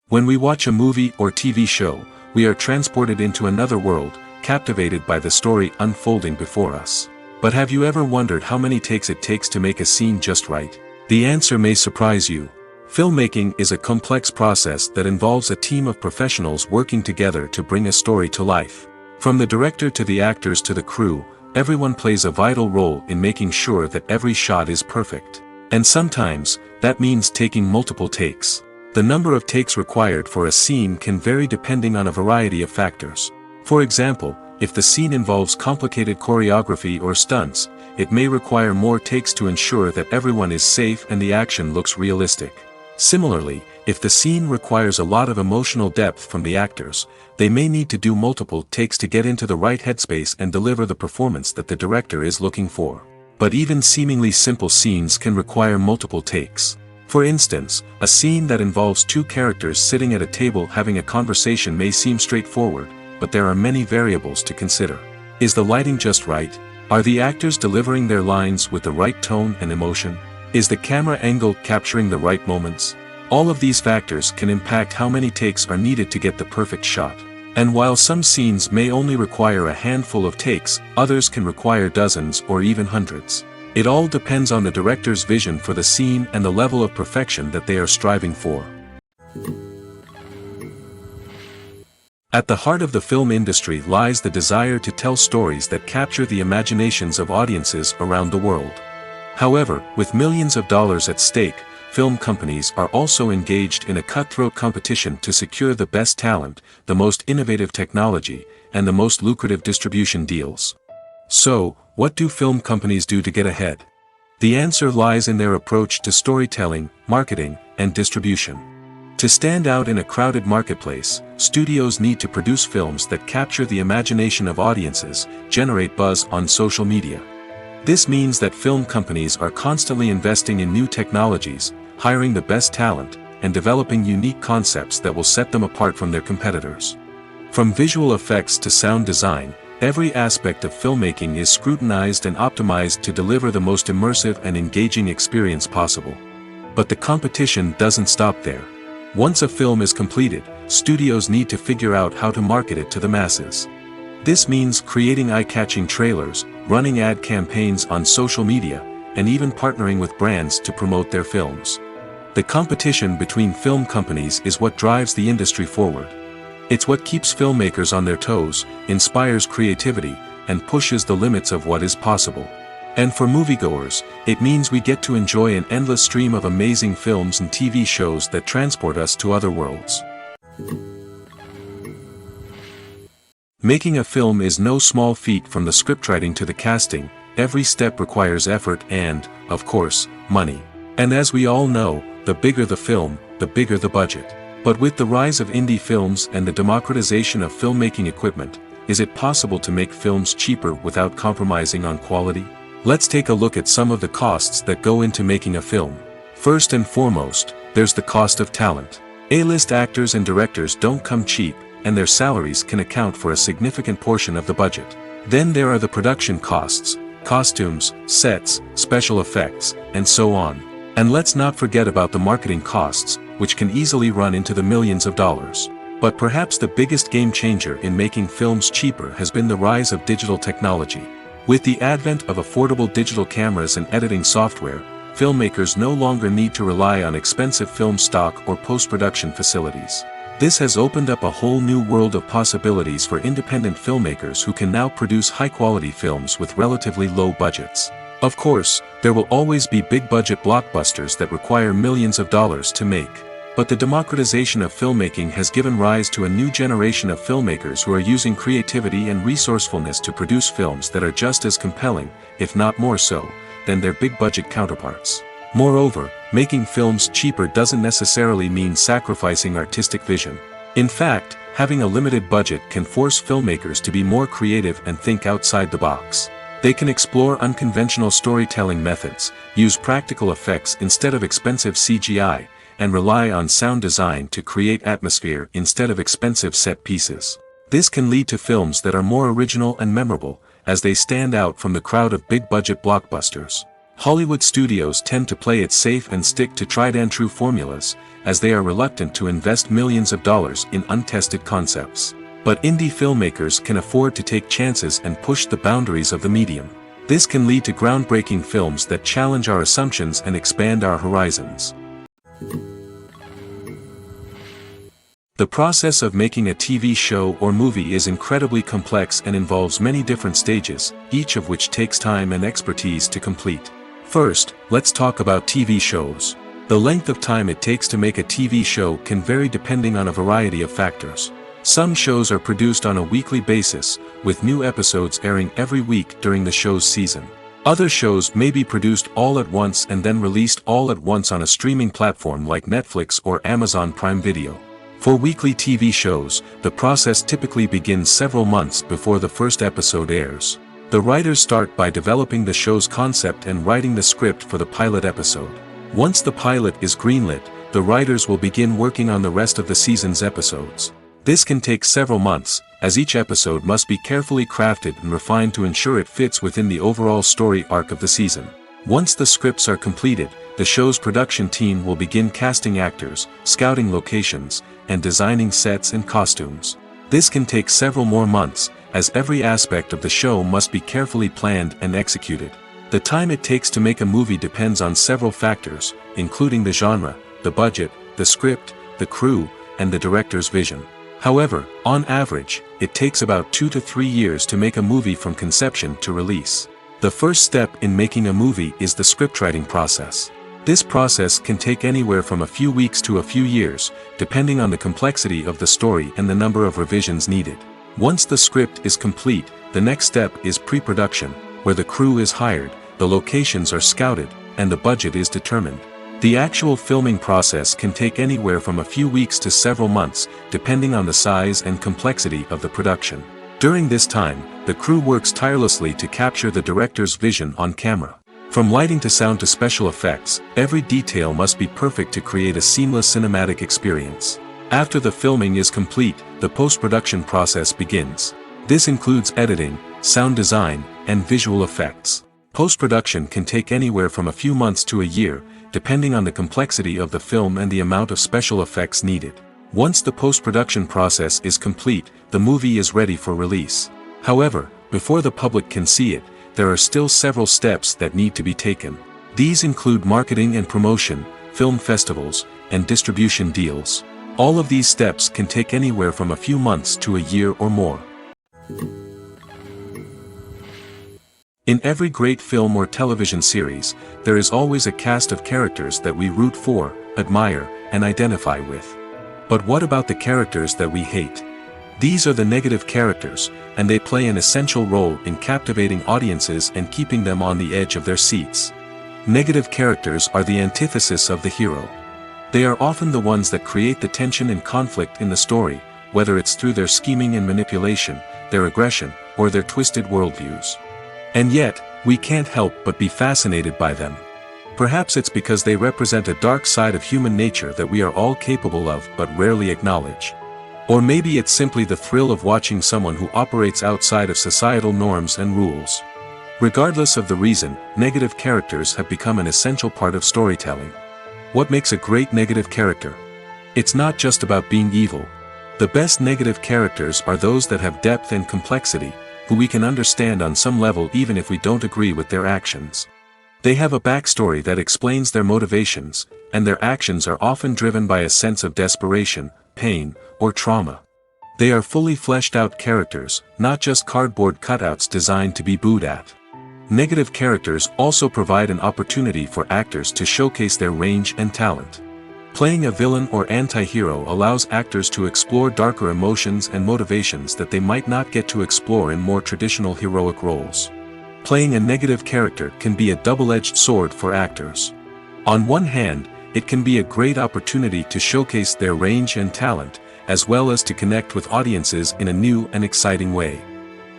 When we watch a movie or TV show, we are transported into another world, captivated by the story unfolding before us. But have you ever wondered how many takes it takes to make a scene just right? The answer may surprise you. Filmmaking is a complex process that involves a team of professionals working together to bring a story to life. From the director to the actors to the crew, everyone plays a vital role in making sure that every shot is perfect. And sometimes, that means taking multiple takes. The number of takes required for a scene can vary depending on a variety of factors. For example, if the scene involves complicated choreography or stunts, it may require more takes to ensure that everyone is safe and the action looks realistic. Similarly, if the scene requires a lot of emotional depth from the actors, they may need to do multiple takes to get into the right headspace and deliver the performance that the director is looking for. But even seemingly simple scenes can require multiple takes. For instance, a scene that involves two characters sitting at a table having a conversation may seem straightforward, but there are many variables to consider. Is the lighting just right? Are the actors delivering their lines with the right tone and emotion? Is the camera angle capturing the right moments? All of these factors can impact how many takes are needed to get the perfect shot. And while some scenes may only require a handful of takes, others can require dozens or even hundreds. It all depends on the director's vision for the scene and the level of perfection that they are striving for. At the heart of the film industry lies the desire to tell stories that capture the imaginations of audiences around the world. However, with millions of dollars at stake, film companies are also engaged in a cutthroat competition to secure the best talent, the most innovative technology, and the most lucrative distribution deals. So, what do film companies do to get ahead? The answer lies in their approach to storytelling, marketing, and distribution. To stand out in a crowded marketplace, studios need to produce films that capture the imagination of audiences, generate buzz on social media. This means that film companies are constantly investing in new technologies, hiring the best talent, and developing unique concepts that will set them apart from their competitors. From visual effects to sound design, every aspect of filmmaking is scrutinized and optimized to deliver the most immersive and engaging experience possible. But the competition doesn't stop there. Once a film is completed, studios need to figure out how to market it to the masses. This means creating eye-catching trailers, running ad campaigns on social media, and even partnering with brands to promote their films. The competition between film companies is what drives the industry forward. It's what keeps filmmakers on their toes, inspires creativity, and pushes the limits of what is possible. And for moviegoers, it means we get to enjoy an endless stream of amazing films and TV shows that transport us to other worlds. Making a film is no small feat. From the scriptwriting to the casting, every step requires effort and, of course, money. And as we all know, the bigger the film, the bigger the budget. But with the rise of indie films and the democratization of filmmaking equipment, is it possible to make films cheaper without compromising on quality? Let's take a look at some of the costs that go into making a film. First and foremost, there's the cost of talent. A-list actors and directors don't come cheap, and their salaries can account for a significant portion of the budget. Then there are the production costs, costumes, sets, special effects, and so on. And let's not forget about the marketing costs, which can easily run into the millions of dollars. But perhaps the biggest game changer in making films cheaper has been the rise of digital technology. With the advent of affordable digital cameras and editing software, filmmakers no longer need to rely on expensive film stock or post-production facilities. This has opened up a whole new world of possibilities for independent filmmakers who can now produce high-quality films with relatively low budgets. Of course, there will always be big-budget blockbusters that require millions of dollars to make. But the democratization of filmmaking has given rise to a new generation of filmmakers who are using creativity and resourcefulness to produce films that are just as compelling, if not more so, than their big-budget counterparts. Moreover, making films cheaper doesn't necessarily mean sacrificing artistic vision. In fact, having a limited budget can force filmmakers to be more creative and think outside the box. They can explore unconventional storytelling methods, use practical effects instead of expensive CGI, and rely on sound design to create atmosphere instead of expensive set pieces. This can lead to films that are more original and memorable, as they stand out from the crowd of big-budget blockbusters. Hollywood studios tend to play it safe and stick to tried-and-true formulas, as they are reluctant to invest millions of dollars in untested concepts. But indie filmmakers can afford to take chances and push the boundaries of the medium. This can lead to groundbreaking films that challenge our assumptions and expand our horizons. The process of making a TV show or movie is incredibly complex and involves many different stages, each of which takes time and expertise to complete. First, let's talk about TV shows. The length of time it takes to make a TV show can vary depending on a variety of factors. Some shows are produced on a weekly basis, with new episodes airing every week during the show's season. Other shows may be produced all at once and then released all at once on a streaming platform like Netflix or Amazon Prime Video. For weekly TV shows, the process typically begins several months before the first episode airs. The writers start by developing the show's concept and writing the script for the pilot episode. Once the pilot is greenlit, the writers will begin working on the rest of the season's episodes. This can take several months, as each episode must be carefully crafted and refined to ensure it fits within the overall story arc of the season. Once the scripts are completed, the show's production team will begin casting actors, scouting locations, and designing sets and costumes. This can take several more months, as every aspect of the show must be carefully planned and executed. The time it takes to make a movie depends on several factors, including the genre, the budget, the script, the crew, and the director's vision. However, on average, it takes about 2 to 3 years to make a movie from conception to release. The first step in making a movie is the scriptwriting process. This process can take anywhere from a few weeks to a few years, depending on the complexity of the story and the number of revisions needed. Once the script is complete, the next step is pre-production, where the crew is hired, the locations are scouted, and the budget is determined. The actual filming process can take anywhere from a few weeks to several months, depending on the size and complexity of the production. During this time, the crew works tirelessly to capture the director's vision on camera. From lighting to sound to special effects, every detail must be perfect to create a seamless cinematic experience. After the filming is complete, the post-production process begins. This includes editing, sound design, and visual effects. Post-production can take anywhere from a few months to a year, depending on the complexity of the film and the amount of special effects needed. Once the post-production process is complete, the movie is ready for release. However, before the public can see it, there are still several steps that need to be taken. These include marketing and promotion, film festivals, and distribution deals. All of these steps can take anywhere from a few months to a year or more. In every great film or television series, there is always a cast of characters that we root for, admire, and identify with. But what about the characters that we hate? These are the negative characters, and they play an essential role in captivating audiences and keeping them on the edge of their seats. Negative characters are the antithesis of the hero. They are often the ones that create the tension and conflict in the story, whether it's through their scheming and manipulation, their aggression, or their twisted worldviews. And yet, we can't help but be fascinated by them. Perhaps it's because they represent a dark side of human nature that we are all capable of but rarely acknowledge. Or maybe it's simply the thrill of watching someone who operates outside of societal norms and rules. Regardless of the reason, negative characters have become an essential part of storytelling. What makes a great negative character? It's not just about being evil. The best negative characters are those that have depth and complexity, who we can understand on some level even if we don't agree with their actions. They have a backstory that explains their motivations, and their actions are often driven by a sense of desperation, pain, or trauma. They are fully fleshed out characters, not just cardboard cutouts designed to be booed at. Negative characters also provide an opportunity for actors to showcase their range and talent. Playing a villain or anti-hero allows actors to explore darker emotions and motivations that they might not get to explore in more traditional heroic roles. Playing a negative character can be a double-edged sword for actors. On one hand, it can be a great opportunity to showcase their range and talent, as well as to connect with audiences in a new and exciting way.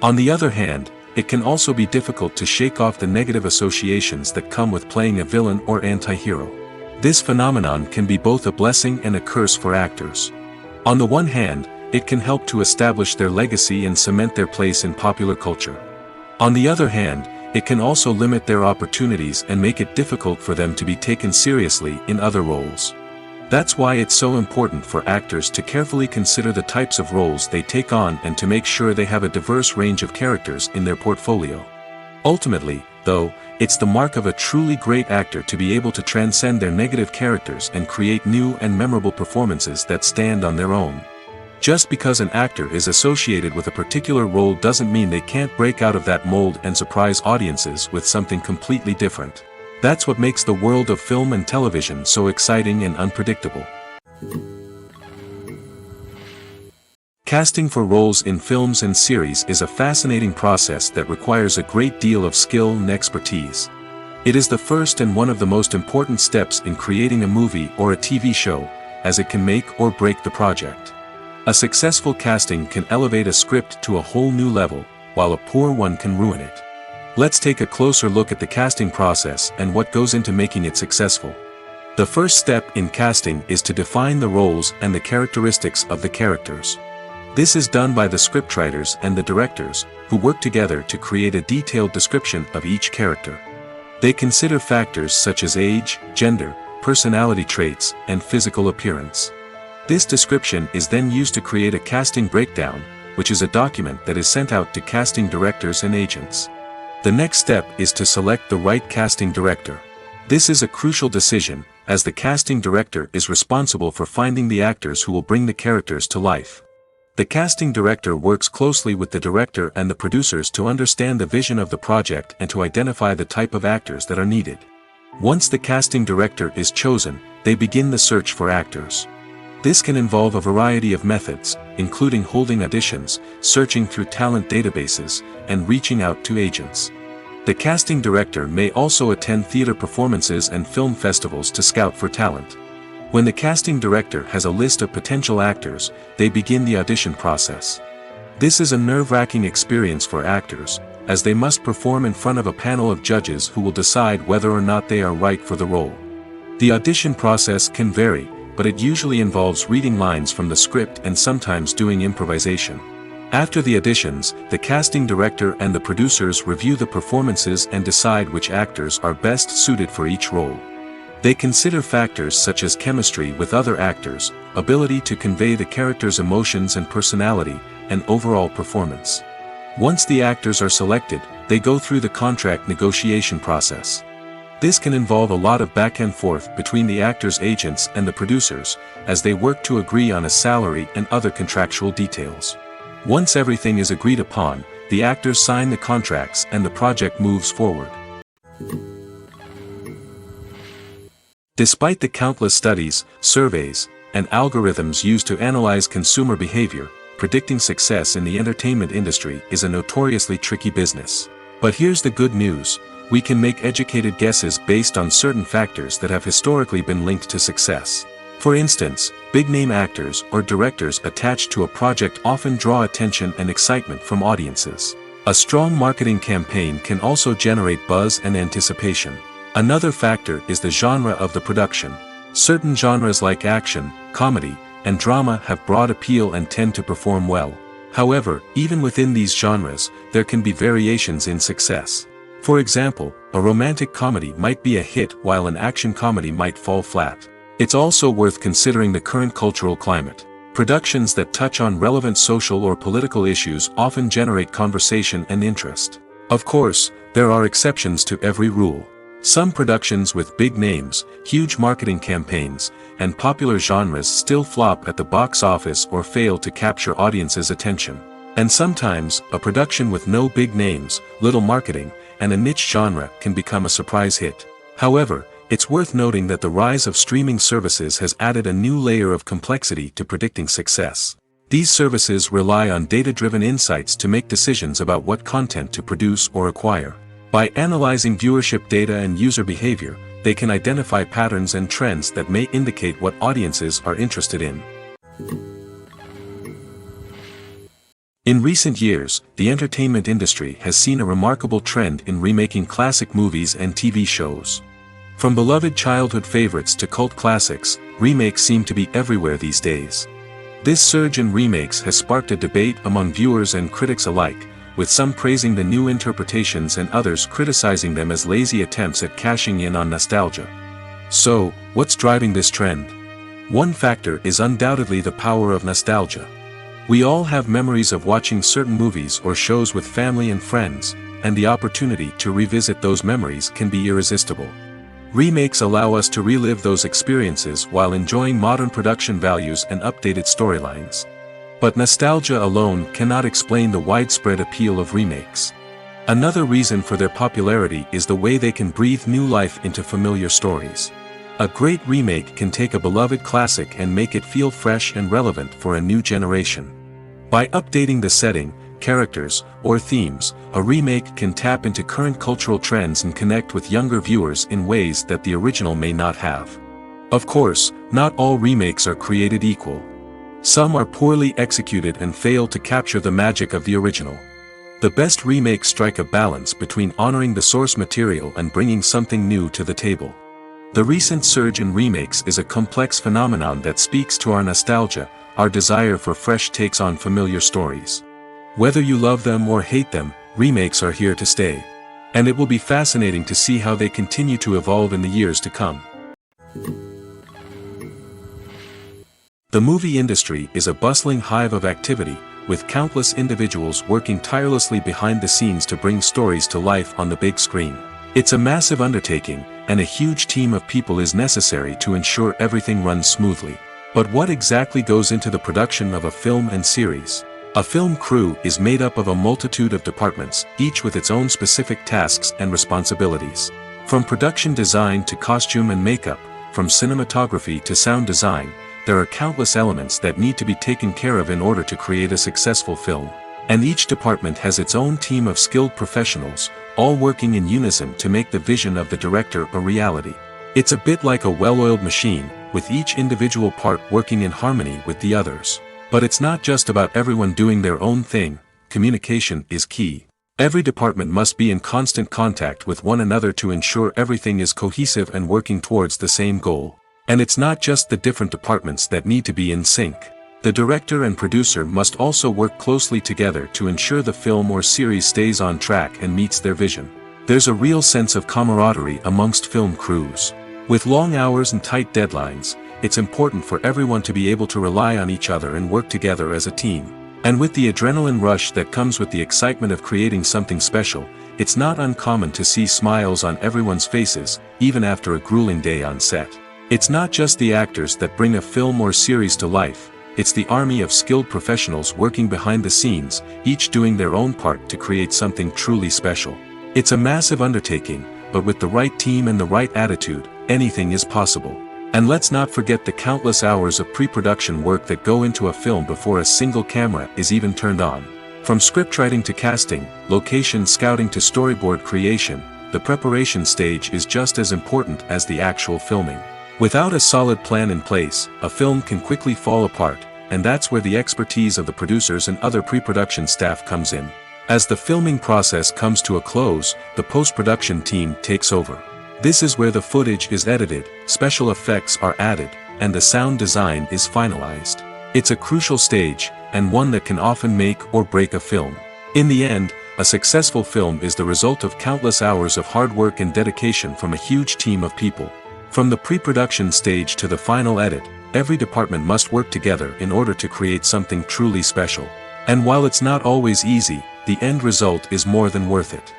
On the other hand, it can also be difficult to shake off the negative associations that come with playing a villain or anti-hero. This phenomenon can be both a blessing and a curse for actors. On the one hand, it can help to establish their legacy and cement their place in popular culture. On the other hand, it can also limit their opportunities and make it difficult for them to be taken seriously in other roles. That's why it's so important for actors to carefully consider the types of roles they take on and to make sure they have a diverse range of characters in their portfolio. Ultimately, though, it's the mark of a truly great actor to be able to transcend their negative characters and create new and memorable performances that stand on their own. Just because an actor is associated with a particular role doesn't mean they can't break out of that mold and surprise audiences with something completely different. That's what makes the world of film and television so exciting and unpredictable. Casting for roles in films and series is a fascinating process that requires a great deal of skill and expertise. It is the first and one of the most important steps in creating a movie or a TV show, as it can make or break the project. A successful casting can elevate a script to a whole new level, while a poor one can ruin it. Let's take a closer look at the casting process and what goes into making it successful. The first step in casting is to define the roles and the characteristics of the characters. This is done by the scriptwriters and the directors, who work together to create a detailed description of each character. They consider factors such as age, gender, personality traits, and physical appearance. This description is then used to create a casting breakdown, which is a document that is sent out to casting directors and agents. The next step is to select the right casting director. This is a crucial decision, as the casting director is responsible for finding the actors who will bring the characters to life. The casting director works closely with the director and the producers to understand the vision of the project and to identify the type of actors that are needed. Once the casting director is chosen, they begin the search for actors. This can involve a variety of methods, including holding auditions, searching through talent databases, and reaching out to agents. The casting director may also attend theater performances and film festivals to scout for talent. When the casting director has a list of potential actors, they begin the audition process. This is a nerve-wracking experience for actors, as they must perform in front of a panel of judges who will decide whether or not they are right for the role. The audition process can vary, but it usually involves reading lines from the script and sometimes doing improvisation. After the auditions, the casting director and the producers review the performances and decide which actors are best suited for each role. They consider factors such as chemistry with other actors, ability to convey the character's emotions and personality, and overall performance. Once the actors are selected, they go through the contract negotiation process. This can involve a lot of back and forth between the actors' agents and the producers, as they work to agree on a salary and other contractual details. Once everything is agreed upon, the actors sign the contracts and the project moves forward. Despite the countless studies, surveys, and algorithms used to analyze consumer behavior, predicting success in the entertainment industry is a notoriously tricky business. But here's the good news: we can make educated guesses based on certain factors that have historically been linked to success. For instance, big-name actors or directors attached to a project often draw attention and excitement from audiences. A strong marketing campaign can also generate buzz and anticipation. Another factor is the genre of the production. Certain genres like action, comedy, and drama have broad appeal and tend to perform well. However, even within these genres, there can be variations in success. For example, a romantic comedy might be a hit while an action comedy might fall flat. It's also worth considering the current cultural climate. Productions that touch on relevant social or political issues often generate conversation and interest. Of course, there are exceptions to every rule. Some productions with big names, huge marketing campaigns, and popular genres still flop at the box office or fail to capture audiences' attention. And sometimes, a production with no big names, little marketing, and a niche genre can become a surprise hit. However, it's worth noting that the rise of streaming services has added a new layer of complexity to predicting success. These services rely on data-driven insights to make decisions about what content to produce or acquire. By analyzing viewership data and user behavior, they can identify patterns and trends that may indicate what audiences are interested in. In recent years, the entertainment industry has seen a remarkable trend in remaking classic movies and TV shows. From beloved childhood favorites to cult classics, remakes seem to be everywhere these days. This surge in remakes has sparked a debate among viewers and critics alike, with some praising the new interpretations and others criticizing them as lazy attempts at cashing in on nostalgia. So, what's driving this trend? One factor is undoubtedly the power of nostalgia. We all have memories of watching certain movies or shows with family and friends, and the opportunity to revisit those memories can be irresistible. Remakes allow us to relive those experiences while enjoying modern production values and updated storylines. But nostalgia alone cannot explain the widespread appeal of remakes. Another reason for their popularity is the way they can breathe new life into familiar stories. A great remake can take a beloved classic and make it feel fresh and relevant for a new generation. By updating the setting, characters, or themes, a remake can tap into current cultural trends and connect with younger viewers in ways that the original may not have. Of course, not all remakes are created equal. Some are poorly executed and fail to capture the magic of the original. The best remakes strike a balance between honoring the source material and bringing something new to the table. The recent surge in remakes is a complex phenomenon that speaks to our nostalgia, our desire for fresh takes on familiar stories. Whether you love them or hate them, remakes are here to stay. And it will be fascinating to see how they continue to evolve in the years to come. The movie industry is a bustling hive of activity, with countless individuals working tirelessly behind the scenes to bring stories to life on the big screen. It's a massive undertaking, and a huge team of people is necessary to ensure everything runs smoothly. But what exactly goes into the production of a film and series? A film crew is made up of a multitude of departments, each with its own specific tasks and responsibilities. From production design to costume and makeup, from cinematography to sound design, there are countless elements that need to be taken care of in order to create a successful film. And each department has its own team of skilled professionals, all working in unison to make the vision of the director a reality. It's a bit like a well-oiled machine, with each individual part working in harmony with the others. But it's not just about everyone doing their own thing. Communication is key. Every department must be in constant contact with one another to ensure everything is cohesive and working towards the same goal. And it's not just the different departments that need to be in sync. The director and producer must also work closely together to ensure the film or series stays on track and meets their vision. There's a real sense of camaraderie amongst film crews. With long hours and tight deadlines, it's important for everyone to be able to rely on each other and work together as a team. And with the adrenaline rush that comes with the excitement of creating something special, it's not uncommon to see smiles on everyone's faces, even after a grueling day on set. It's not just the actors that bring a film or series to life, it's the army of skilled professionals working behind the scenes, each doing their own part to create something truly special. It's a massive undertaking, but with the right team and the right attitude, anything is possible. And let's not forget the countless hours of pre-production work that go into a film before a single camera is even turned on. From scriptwriting to casting, location scouting to storyboard creation, the preparation stage is just as important as the actual filming. Without a solid plan in place, a film can quickly fall apart, and that's where the expertise of the producers and other pre-production staff comes in. As the filming process comes to a close, the post-production team takes over. This is where the footage is edited, special effects are added, and the sound design is finalized. It's a crucial stage, and one that can often make or break a film. In the end, a successful film is the result of countless hours of hard work and dedication from a huge team of people. From the pre-production stage to the final edit, every department must work together in order to create something truly special. And while it's not always easy, the end result is more than worth it.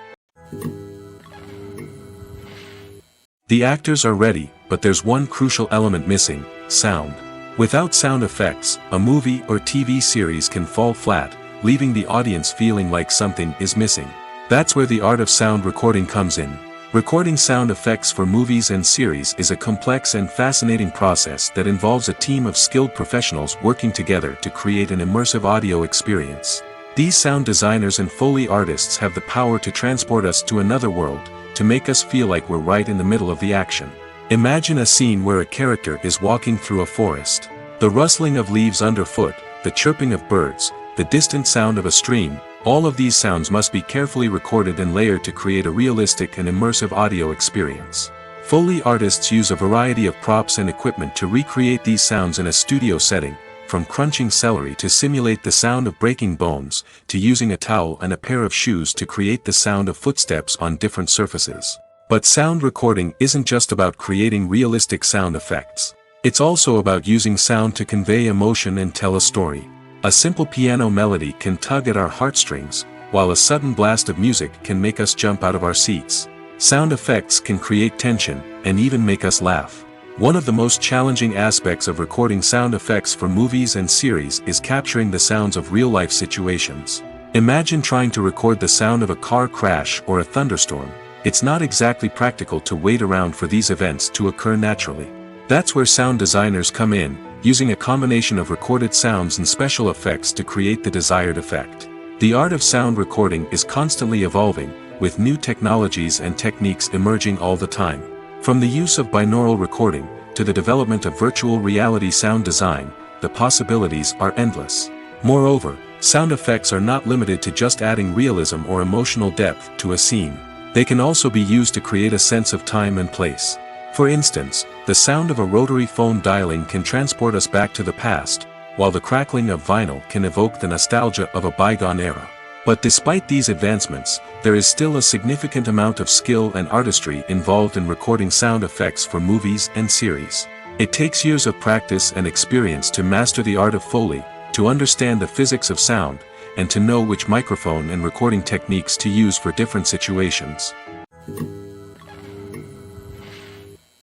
The actors are ready, but there's one crucial element missing: sound. Without sound effects, a movie or TV series can fall flat, leaving the audience feeling like something is missing. That's where the art of sound recording comes in. Recording sound effects for movies and series is a complex and fascinating process that involves a team of skilled professionals working together to create an immersive audio experience. These sound designers and Foley artists have the power to transport us to another world, to make us feel like we're right in the middle of the action. Imagine a scene where a character is walking through a forest. The rustling of leaves underfoot, the chirping of birds, the distant sound of a stream, all of these sounds must be carefully recorded and layered to create a realistic and immersive audio experience. Foley artists use a variety of props and equipment to recreate these sounds in a studio setting, from crunching celery to simulate the sound of breaking bones, to using a towel and a pair of shoes to create the sound of footsteps on different surfaces. But sound recording isn't just about creating realistic sound effects. It's also about using sound to convey emotion and tell a story. A simple piano melody can tug at our heartstrings, while a sudden blast of music can make us jump out of our seats. Sound effects can create tension, and even make us laugh. One of the most challenging aspects of recording sound effects for movies and series is capturing the sounds of real-life situations. Imagine trying to record the sound of a car crash or a thunderstorm. It's not exactly practical to wait around for these events to occur naturally. That's where sound designers come in, using a combination of recorded sounds and special effects to create the desired effect. The art of sound recording is constantly evolving, with new technologies and techniques emerging all the time. From the use of binaural recording, to the development of virtual reality sound design, the possibilities are endless. Moreover, sound effects are not limited to just adding realism or emotional depth to a scene. They can also be used to create a sense of time and place. For instance, the sound of a rotary phone dialing can transport us back to the past, while the crackling of vinyl can evoke the nostalgia of a bygone era. But despite these advancements, there is still a significant amount of skill and artistry involved in recording sound effects for movies and series. It takes years of practice and experience to master the art of Foley, to understand the physics of sound, and to know which microphone and recording techniques to use for different situations.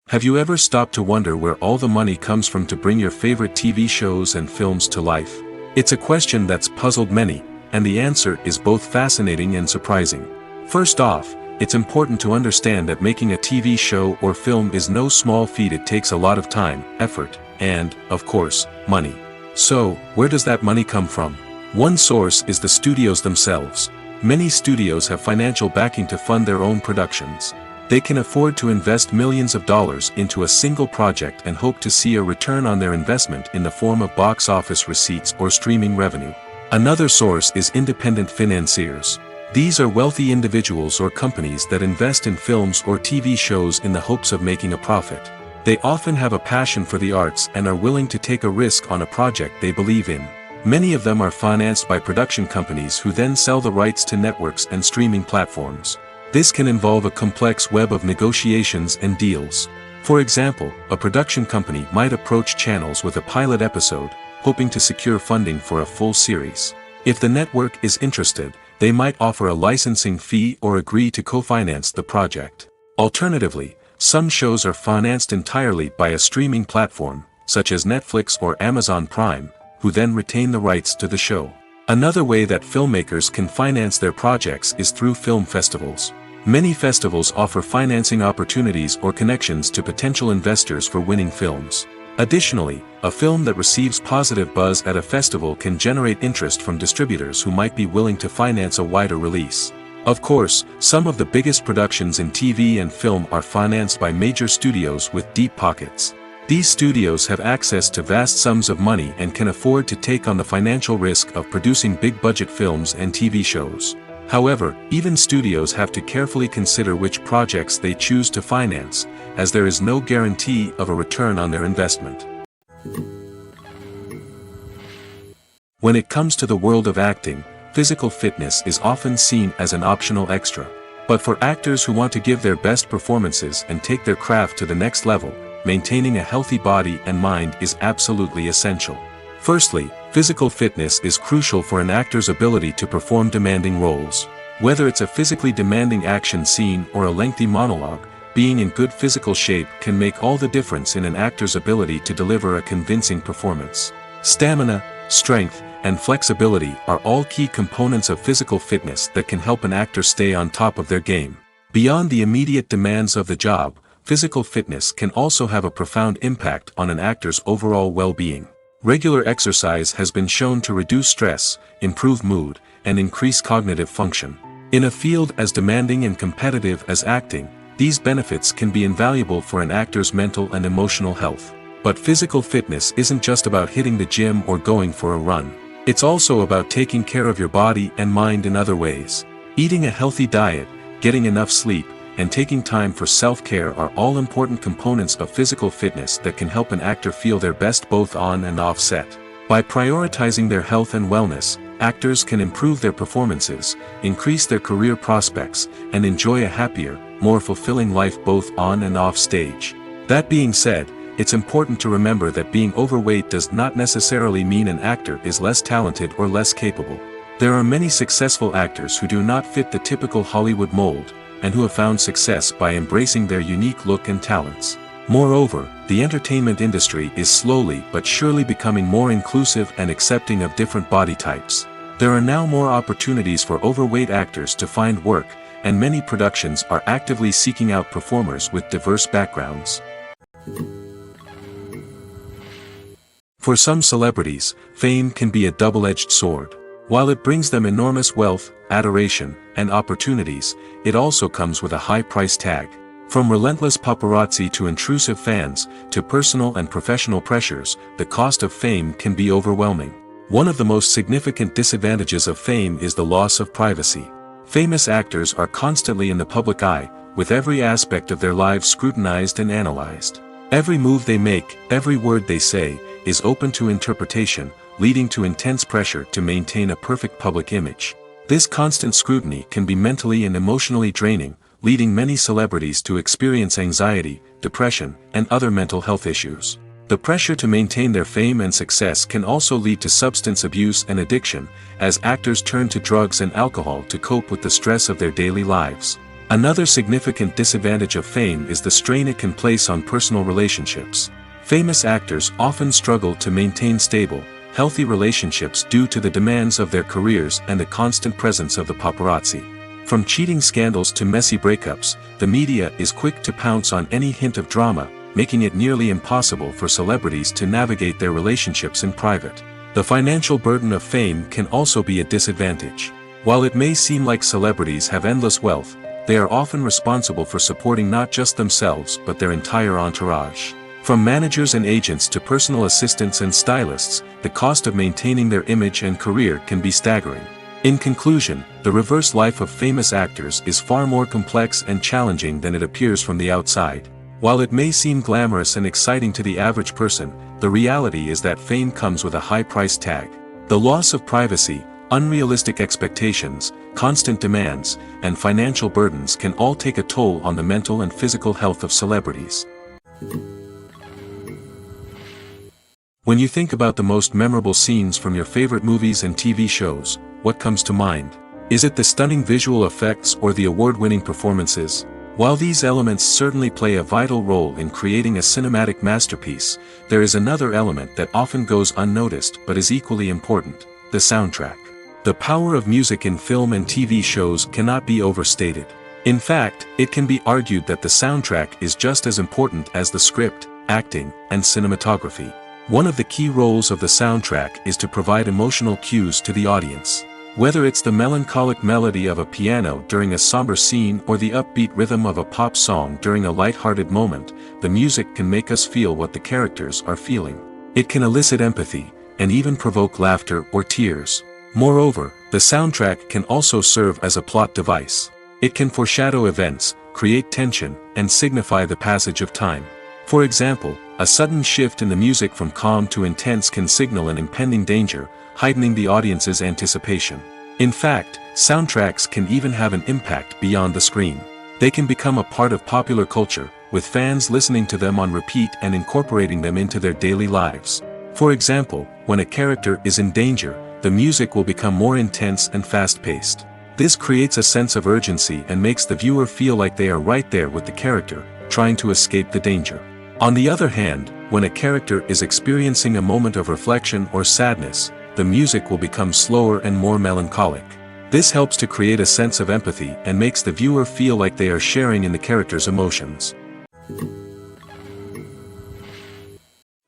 Have you ever stopped to wonder where all the money comes from to bring your favorite TV shows and films to life? It's a question that's puzzled many, and the answer is both fascinating and surprising. First off, it's important to understand that making a TV show or film is no small feat. It takes a lot of time, effort, and, of course, money. So, where does that money come from? One source is the studios themselves. Many studios have financial backing to fund their own productions. They can afford to invest millions of dollars into a single project and hope to see a return on their investment in the form of box office receipts or streaming revenue. Another source is independent financiers. These are wealthy individuals or companies that invest in films or TV shows in the hopes of making a profit. They often have a passion for the arts and are willing to take a risk on a project they believe in. Many of them are financed by production companies who then sell the rights to networks and streaming platforms. This can involve a complex web of negotiations and deals. For example, a production company might approach channels with a pilot episode, hoping to secure funding for a full series. If the network is interested, they might offer a licensing fee or agree to co-finance the project. Alternatively, some shows are financed entirely by a streaming platform, such as Netflix or Amazon Prime, who then retain the rights to the show. Another way that filmmakers can finance their projects is through film festivals. Many festivals offer financing opportunities or connections to potential investors for winning films. Additionally, a film that receives positive buzz at a festival can generate interest from distributors who might be willing to finance a wider release. Of course, some of the biggest productions in TV and film are financed by major studios with deep pockets. These studios have access to vast sums of money and can afford to take on the financial risk of producing big-budget films and TV shows. However, even studios have to carefully consider which projects they choose to finance, as there is no guarantee of a return on their investment. When it comes to the world of acting, physical fitness is often seen as an optional extra. But for actors who want to give their best performances and take their craft to the next level, maintaining a healthy body and mind is absolutely essential. Firstly, physical fitness is crucial for an actor's ability to perform demanding roles. Whether it's a physically demanding action scene or a lengthy monologue, being in good physical shape can make all the difference in an actor's ability to deliver a convincing performance. Stamina, strength, and flexibility are all key components of physical fitness that can help an actor stay on top of their game. Beyond the immediate demands of the job, physical fitness can also have a profound impact on an actor's overall well-being. Regular exercise has been shown to reduce stress, improve mood, and increase cognitive function. In a field as demanding and competitive as acting, these benefits can be invaluable for an actor's mental and emotional health. But physical fitness isn't just about hitting the gym or going for a run. It's also about taking care of your body and mind in other ways. Eating a healthy diet, getting enough sleep, and taking time for self-care are all important components of physical fitness that can help an actor feel their best both on and off set. By prioritizing their health and wellness, actors can improve their performances, increase their career prospects, and enjoy a happier, more fulfilling life both on and off stage. That being said, it's important to remember that being overweight does not necessarily mean an actor is less talented or less capable. There are many successful actors who do not fit the typical Hollywood mold, and who have found success by embracing their unique look and talents. Moreover, the entertainment industry is slowly but surely becoming more inclusive and accepting of different body types. There are now more opportunities for overweight actors to find work, and many productions are actively seeking out performers with diverse backgrounds. For some celebrities, fame can be a double-edged sword. While it brings them enormous wealth, adoration, and opportunities, it also comes with a high price tag. From relentless paparazzi to intrusive fans, to personal and professional pressures, the cost of fame can be overwhelming. One of the most significant disadvantages of fame is the loss of privacy. Famous actors are constantly in the public eye, with every aspect of their lives scrutinized and analyzed. Every move they make, every word they say, is open to interpretation, leading to intense pressure to maintain a perfect public image. This constant scrutiny can be mentally and emotionally draining, leading many celebrities to experience anxiety, depression, and other mental health issues. The pressure to maintain their fame and success can also lead to substance abuse and addiction, as actors turn to drugs and alcohol to cope with the stress of their daily lives. Another significant disadvantage of fame is the strain it can place on personal relationships. Famous actors often struggle to maintain stable, healthy relationships due to the demands of their careers and the constant presence of the paparazzi. From cheating scandals to messy breakups, the media is quick to pounce on any hint of drama, making it nearly impossible for celebrities to navigate their relationships in private. The financial burden of fame can also be a disadvantage. While it may seem like celebrities have endless wealth, they are often responsible for supporting not just themselves but their entire entourage. From managers and agents to personal assistants and stylists, the cost of maintaining their image and career can be staggering. In conclusion, the reverse life of famous actors is far more complex and challenging than it appears from the outside. While it may seem glamorous and exciting to the average person, the reality is that fame comes with a high price tag. The loss of privacy, unrealistic expectations, constant demands, and financial burdens can all take a toll on the mental and physical health of celebrities. When you think about the most memorable scenes from your favorite movies and TV shows, what comes to mind? Is it the stunning visual effects or the award-winning performances? While these elements certainly play a vital role in creating a cinematic masterpiece, there is another element that often goes unnoticed but is equally important: the soundtrack. The power of music in film and TV shows cannot be overstated. In fact, it can be argued that the soundtrack is just as important as the script, acting, and cinematography. One of the key roles of the soundtrack is to provide emotional cues to the audience. Whether it's the melancholic melody of a piano during a somber scene or the upbeat rhythm of a pop song during a light-hearted moment, the music can make us feel what the characters are feeling. It can elicit empathy, and even provoke laughter or tears. Moreover, the soundtrack can also serve as a plot device. It can foreshadow events, create tension, and signify the passage of time. For example, a sudden shift in the music from calm to intense can signal an impending danger, heightening the audience's anticipation. In fact, soundtracks can even have an impact beyond the screen. They can become a part of popular culture, with fans listening to them on repeat and incorporating them into their daily lives. For example, when a character is in danger, the music will become more intense and fast-paced. This creates a sense of urgency and makes the viewer feel like they are right there with the character, trying to escape the danger. On the other hand, when a character is experiencing a moment of reflection or sadness, the music will become slower and more melancholic. This helps to create a sense of empathy and makes the viewer feel like they are sharing in the character's emotions.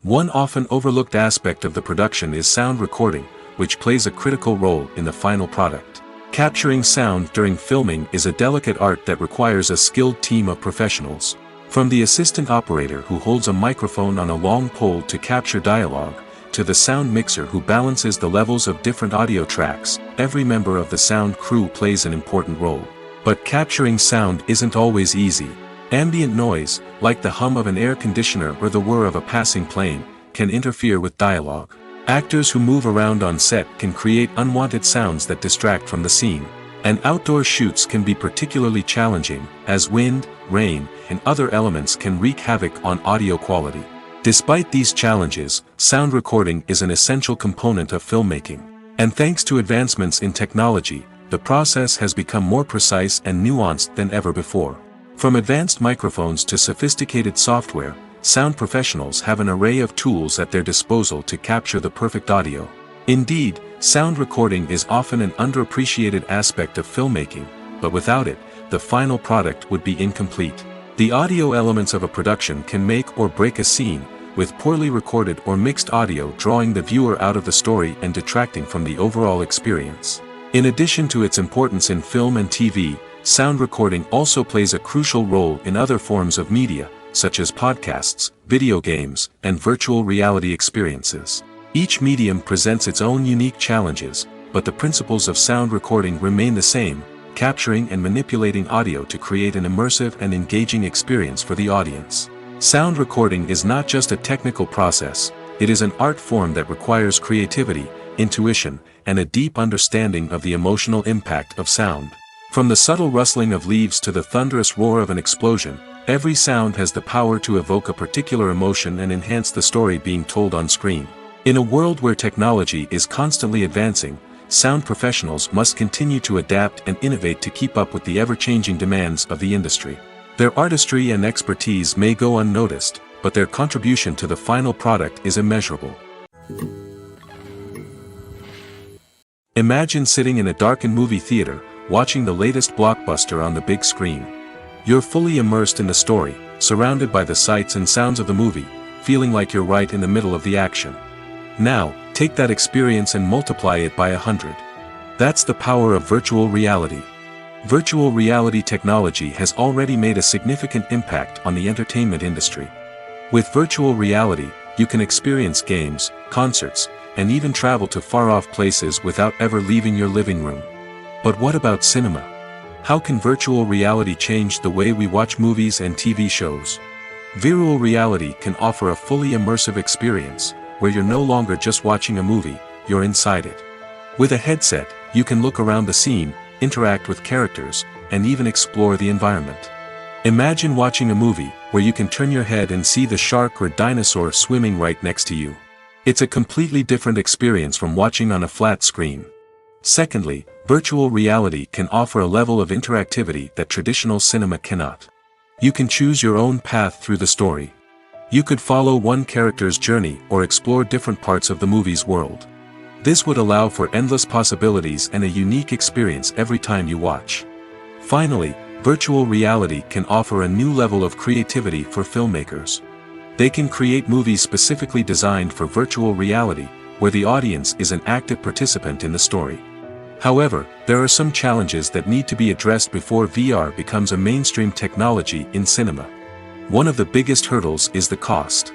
One often overlooked aspect of the production is sound recording, which plays a critical role in the final product. Capturing sound during filming is a delicate art that requires a skilled team of professionals. From the assistant operator who holds a microphone on a long pole to capture dialogue, to the sound mixer who balances the levels of different audio tracks, every member of the sound crew plays an important role. But capturing sound isn't always easy. Ambient noise, like the hum of an air conditioner or the whir of a passing plane, can interfere with dialogue. Actors who move around on set can create unwanted sounds that distract from the scene. And outdoor shoots can be particularly challenging, as wind, rain, and other elements can wreak havoc on audio quality. Despite these challenges, sound recording is an essential component of filmmaking. And thanks to advancements in technology, the process has become more precise and nuanced than ever before. From advanced microphones to sophisticated software, sound professionals have an array of tools at their disposal to capture the perfect audio. Indeed, sound recording is often an underappreciated aspect of filmmaking, but without it, the final product would be incomplete. The audio elements of a production can make or break a scene, with poorly recorded or mixed audio drawing the viewer out of the story and detracting from the overall experience. In addition to its importance in film and TV, sound recording also plays a crucial role in other forms of media, such as podcasts, video games, and virtual reality experiences. Each medium presents its own unique challenges, but the principles of sound recording remain the same: capturing and manipulating audio to create an immersive and engaging experience for the audience. Sound recording is not just a technical process, it is an art form that requires creativity, intuition, and a deep understanding of the emotional impact of sound. From the subtle rustling of leaves to the thunderous roar of an explosion, every sound has the power to evoke a particular emotion and enhance the story being told on screen. In a world where technology is constantly advancing, sound professionals must continue to adapt and innovate to keep up with the ever-changing demands of the industry. Their artistry and expertise may go unnoticed, but their contribution to the final product is immeasurable. Imagine sitting in a darkened movie theater, watching the latest blockbuster on the big screen. You're fully immersed in the story, surrounded by the sights and sounds of the movie, feeling like you're right in the middle of the action. Now, take that experience and multiply it by 100. That's the power of virtual reality. Virtual reality technology has already made a significant impact on the entertainment industry. With virtual reality, you can experience games, concerts, and even travel to far-off places without ever leaving your living room. But what about cinema? How can virtual reality change the way we watch movies and TV shows? Virtual reality can offer a fully immersive experience, where you're no longer just watching a movie, you're inside it. With a headset, you can look around the scene, interact with characters, and even explore the environment. Imagine watching a movie where you can turn your head and see the shark or dinosaur swimming right next to you. It's a completely different experience from watching on a flat screen. Secondly, virtual reality can offer a level of interactivity that traditional cinema cannot. You can choose your own path through the story. You could follow one character's journey or explore different parts of the movie's world. This would allow for endless possibilities and a unique experience every time you watch. Finally, virtual reality can offer a new level of creativity for filmmakers. They can create movies specifically designed for virtual reality, where the audience is an active participant in the story. However, there are some challenges that need to be addressed before VR becomes a mainstream technology in cinema. One of the biggest hurdles is the cost.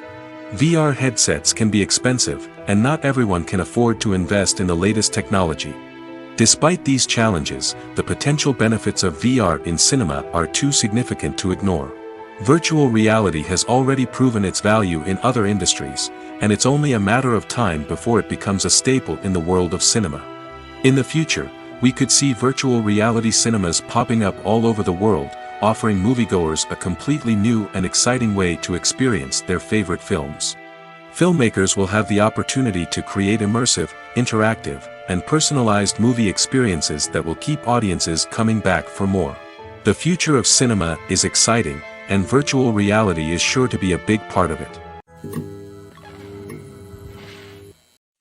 VR headsets can be expensive, and not everyone can afford to invest in the latest technology. Despite these challenges, the potential benefits of VR in cinema are too significant to ignore. Virtual reality has already proven its value in other industries, and it's only a matter of time before it becomes a staple in the world of cinema. In the future, we could see virtual reality cinemas popping up all over the world, offering moviegoers a completely new and exciting way to experience their favorite films. Filmmakers will have the opportunity to create immersive, interactive, and personalized movie experiences that will keep audiences coming back for more. The future of cinema is exciting, and virtual reality is sure to be a big part of it.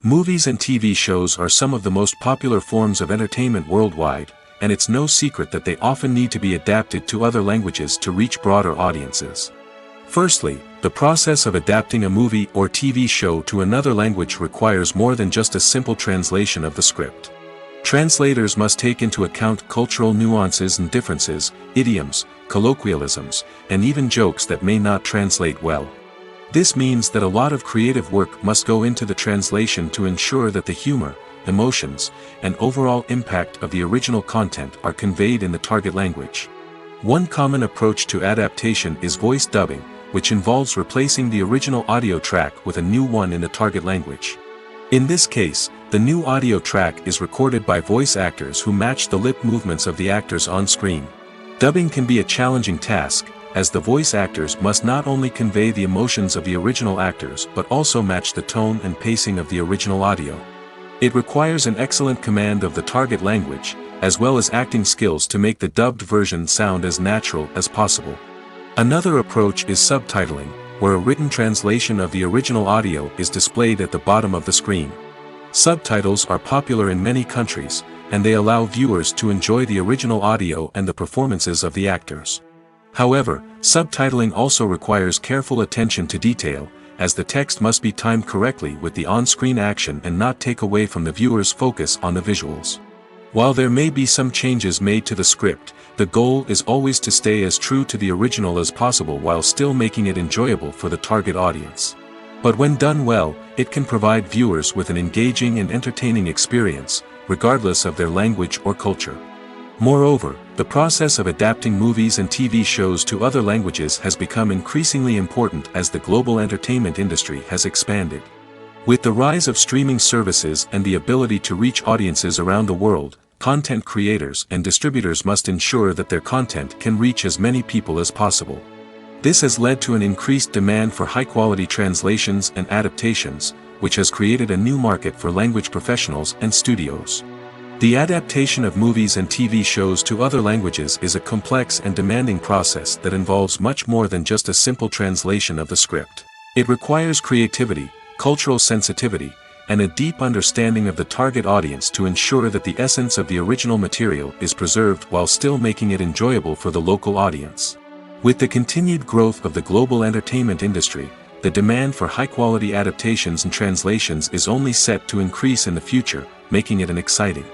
Movies and TV shows are some of the most popular forms of entertainment worldwide, and it's no secret that they often need to be adapted to other languages to reach broader audiences. Firstly, the process of adapting a movie or TV show to another language requires more than just a simple translation of the script. Translators must take into account cultural nuances and differences, idioms, colloquialisms, and even jokes that may not translate well. This means that a lot of creative work must go into the translation to ensure that the humor, emotions, and overall impact of the original content are conveyed in the target language. One common approach to adaptation is voice dubbing, which involves replacing the original audio track with a new one in the target language. In this case, the new audio track is recorded by voice actors who match the lip movements of the actors on screen. Dubbing can be a challenging task, as the voice actors must not only convey the emotions of the original actors but also match the tone and pacing of the original audio. It requires an excellent command of the target language, as well as acting skills to make the dubbed version sound as natural as possible. Another approach is subtitling, where a written translation of the original audio is displayed at the bottom of the screen. Subtitles are popular in many countries, and they allow viewers to enjoy the original audio and the performances of the actors. However, subtitling also requires careful attention to detail, as the text must be timed correctly with the on-screen action and not take away from the viewer's focus on the visuals. While there may be some changes made to the script, the goal is always to stay as true to the original as possible while still making it enjoyable for the target audience. But when done well, it can provide viewers with an engaging and entertaining experience, regardless of their language or culture. Moreover, the process of adapting movies and TV shows to other languages has become increasingly important as the global entertainment industry has expanded. With the rise of streaming services and the ability to reach audiences around the world, content creators and distributors must ensure that their content can reach as many people as possible. This has led to an increased demand for high-quality translations and adaptations, which has created a new market for language professionals and studios. The adaptation of movies and TV shows to other languages is a complex and demanding process that involves much more than just a simple translation of the script. It requires creativity, cultural sensitivity, and a deep understanding of the target audience to ensure that the essence of the original material is preserved while still making it enjoyable for the local audience. With the continued growth of the global entertainment industry, the demand for high-quality adaptations and translations is only set to increase in the future, making it exciting.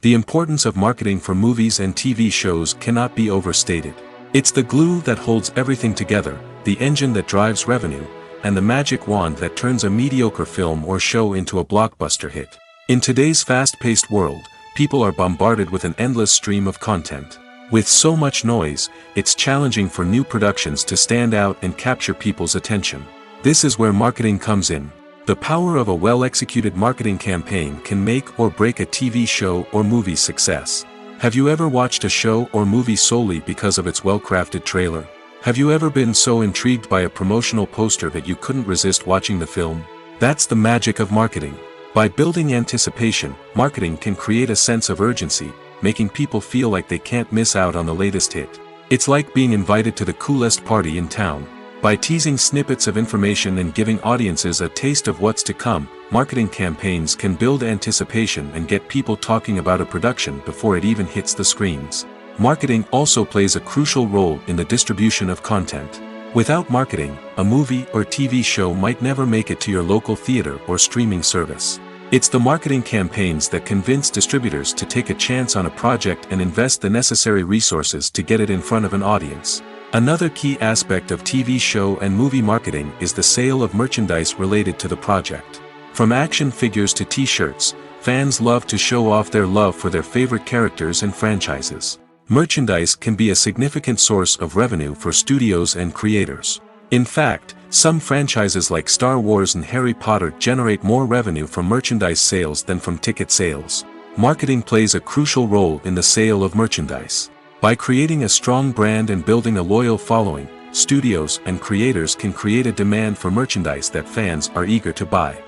The importance of marketing for movies and TV shows cannot be overstated. It's the glue that holds everything together, the engine that drives revenue, and the magic wand that turns a mediocre film or show into a blockbuster hit. In today's fast-paced world, people are bombarded with an endless stream of content. With so much noise, it's challenging for new productions to stand out and capture people's attention. This is where marketing comes in. The power of a well-executed marketing campaign can make or break a TV show or movie's success. Have you ever watched a show or movie solely because of its well-crafted trailer? Have you ever been so intrigued by a promotional poster that you couldn't resist watching the film? That's the magic of marketing. By building anticipation, marketing can create a sense of urgency, making people feel like they can't miss out on the latest hit. It's like being invited to the coolest party in town. By teasing snippets of information and giving audiences a taste of what's to come, marketing campaigns can build anticipation and get people talking about a production before it even hits the screens. Marketing also plays a crucial role in the distribution of content. Without marketing, a movie or TV show might never make it to your local theater or streaming service. It's the marketing campaigns that convince distributors to take a chance on a project and invest the necessary resources to get it in front of an audience. Another key aspect of TV show and movie marketing is the sale of merchandise related to the project. From action figures to t-shirts, fans love to show off their love for their favorite characters and franchises. Merchandise can be a significant source of revenue for studios and creators. In fact, some franchises like Star Wars and Harry Potter generate more revenue from merchandise sales than from ticket sales. Marketing plays a crucial role in the sale of merchandise. By creating a strong brand and building a loyal following, studios and creators can create a demand for merchandise that fans are eager to buy.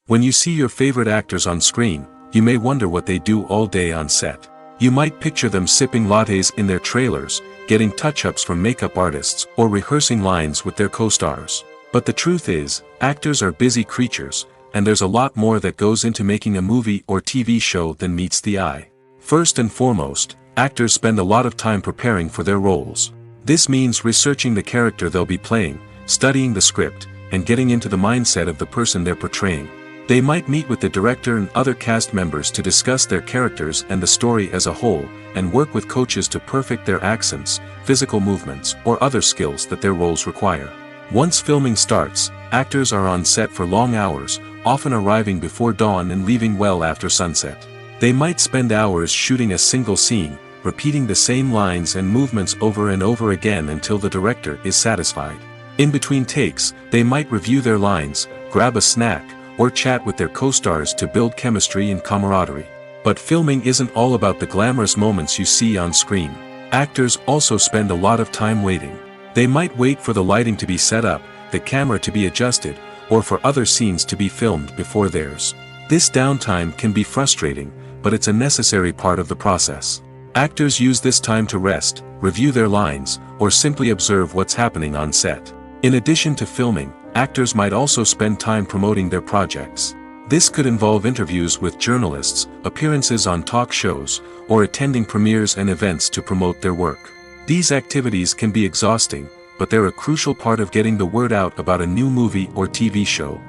When you see your favorite actors on screen, you may wonder what they do all day on set. You might picture them sipping lattes in their trailers, getting touch-ups from makeup artists, or rehearsing lines with their co-stars. But the truth is, actors are busy creatures, and there's a lot more that goes into making a movie or TV show than meets the eye. First and foremost, actors spend a lot of time preparing for their roles. This means researching the character they'll be playing, studying the script, and getting into the mindset of the person they're portraying. They might meet with the director and other cast members to discuss their characters and the story as a whole, and work with coaches to perfect their accents, physical movements, or other skills that their roles require. Once filming starts, actors are on set for long hours, often arriving before dawn and leaving well after sunset. They might spend hours shooting a single scene, repeating the same lines and movements over and over again until the director is satisfied. In between takes, they might review their lines, grab a snack, or chat with their co-stars to build chemistry and camaraderie. But filming isn't all about the glamorous moments you see on screen. Actors also spend a lot of time waiting. They might wait for the lighting to be set up, the camera to be adjusted, or for other scenes to be filmed before theirs. This downtime can be frustrating, but it's a necessary part of the process. Actors use this time to rest, review their lines, or simply observe what's happening on set. In addition to filming, actors might also spend time promoting their projects. This could involve interviews with journalists, appearances on talk shows, or attending premieres and events to promote their work. These activities can be exhausting, but they're a crucial part of getting the word out about a new movie or TV show.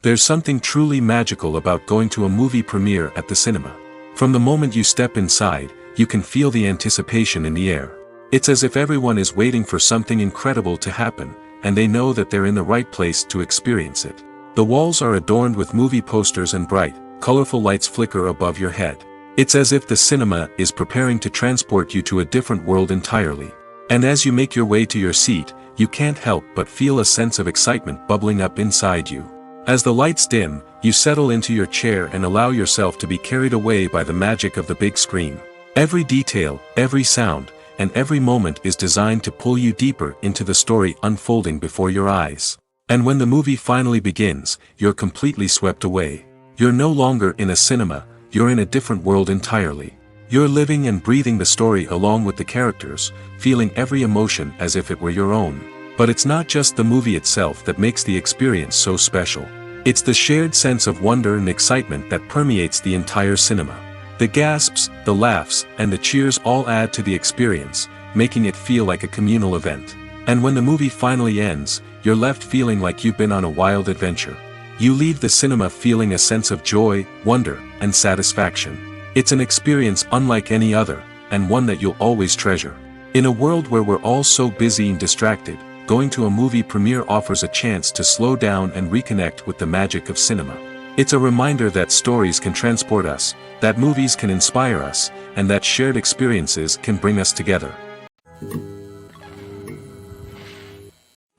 There's something truly magical about going to a movie premiere at the cinema. From the moment you step inside, you can feel the anticipation in the air. It's as if everyone is waiting for something incredible to happen, and they know that they're in the right place to experience it. The walls are adorned with movie posters and bright, colorful lights flicker above your head. It's as if the cinema is preparing to transport you to a different world entirely. And as you make your way to your seat, you can't help but feel a sense of excitement bubbling up inside you. As the lights dim, you settle into your chair and allow yourself to be carried away by the magic of the big screen. Every detail, every sound, and every moment is designed to pull you deeper into the story unfolding before your eyes. And when the movie finally begins, you're completely swept away. You're no longer in a cinema, you're in a different world entirely. You're living and breathing the story along with the characters, feeling every emotion as if it were your own. But it's not just the movie itself that makes the experience so special. It's the shared sense of wonder and excitement that permeates the entire cinema. The gasps, the laughs, and the cheers all add to the experience, making it feel like a communal event. And when the movie finally ends, you're left feeling like you've been on a wild adventure. You leave the cinema feeling a sense of joy, wonder, and satisfaction. It's an experience unlike any other, and one that you'll always treasure. In a world where we're all so busy and distracted, going to a movie premiere offers a chance to slow down and reconnect with the magic of cinema. It's a reminder that stories can transport us, that movies can inspire us, and that shared experiences can bring us together.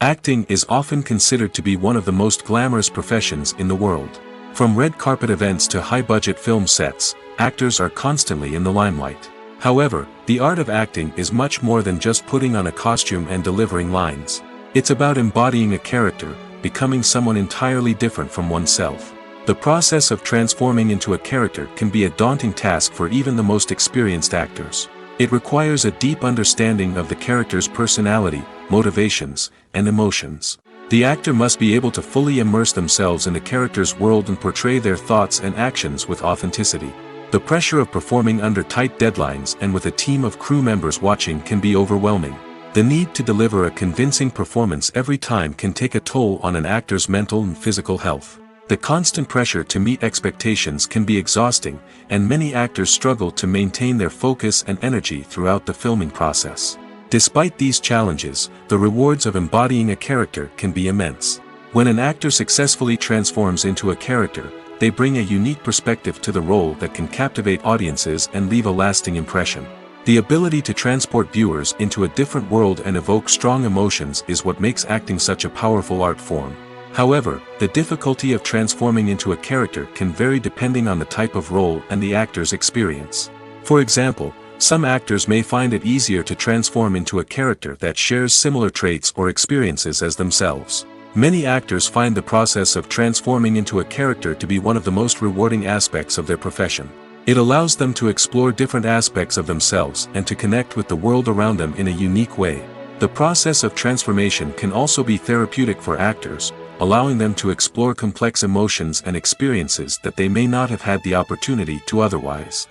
Acting is often considered to be one of the most glamorous professions in the world. From red carpet events to high-budget film sets, actors are constantly in the limelight. However, the art of acting is much more than just putting on a costume and delivering lines. It's about embodying a character, becoming someone entirely different from oneself. The process of transforming into a character can be a daunting task for even the most experienced actors. It requires a deep understanding of the character's personality, motivations, and emotions. The actor must be able to fully immerse themselves in the character's world and portray their thoughts and actions with authenticity. The pressure of performing under tight deadlines and with a team of crew members watching can be overwhelming. The need to deliver a convincing performance every time can take a toll on an actor's mental and physical health. The constant pressure to meet expectations can be exhausting, and many actors struggle to maintain their focus and energy throughout the filming process. Despite these challenges, the rewards of embodying a character can be immense. When an actor successfully transforms into a character, they bring a unique perspective to the role that can captivate audiences and leave a lasting impression. The ability to transport viewers into a different world and evoke strong emotions is what makes acting such a powerful art form. However, the difficulty of transforming into a character can vary depending on the type of role and the actor's experience. For example, some actors may find it easier to transform into a character that shares similar traits or experiences as themselves. Many actors find the process of transforming into a character to be one of the most rewarding aspects of their profession. It allows them to explore different aspects of themselves and to connect with the world around them in a unique way. The process of transformation can also be therapeutic for actors, allowing them to explore complex emotions and experiences that they may not have had the opportunity to otherwise.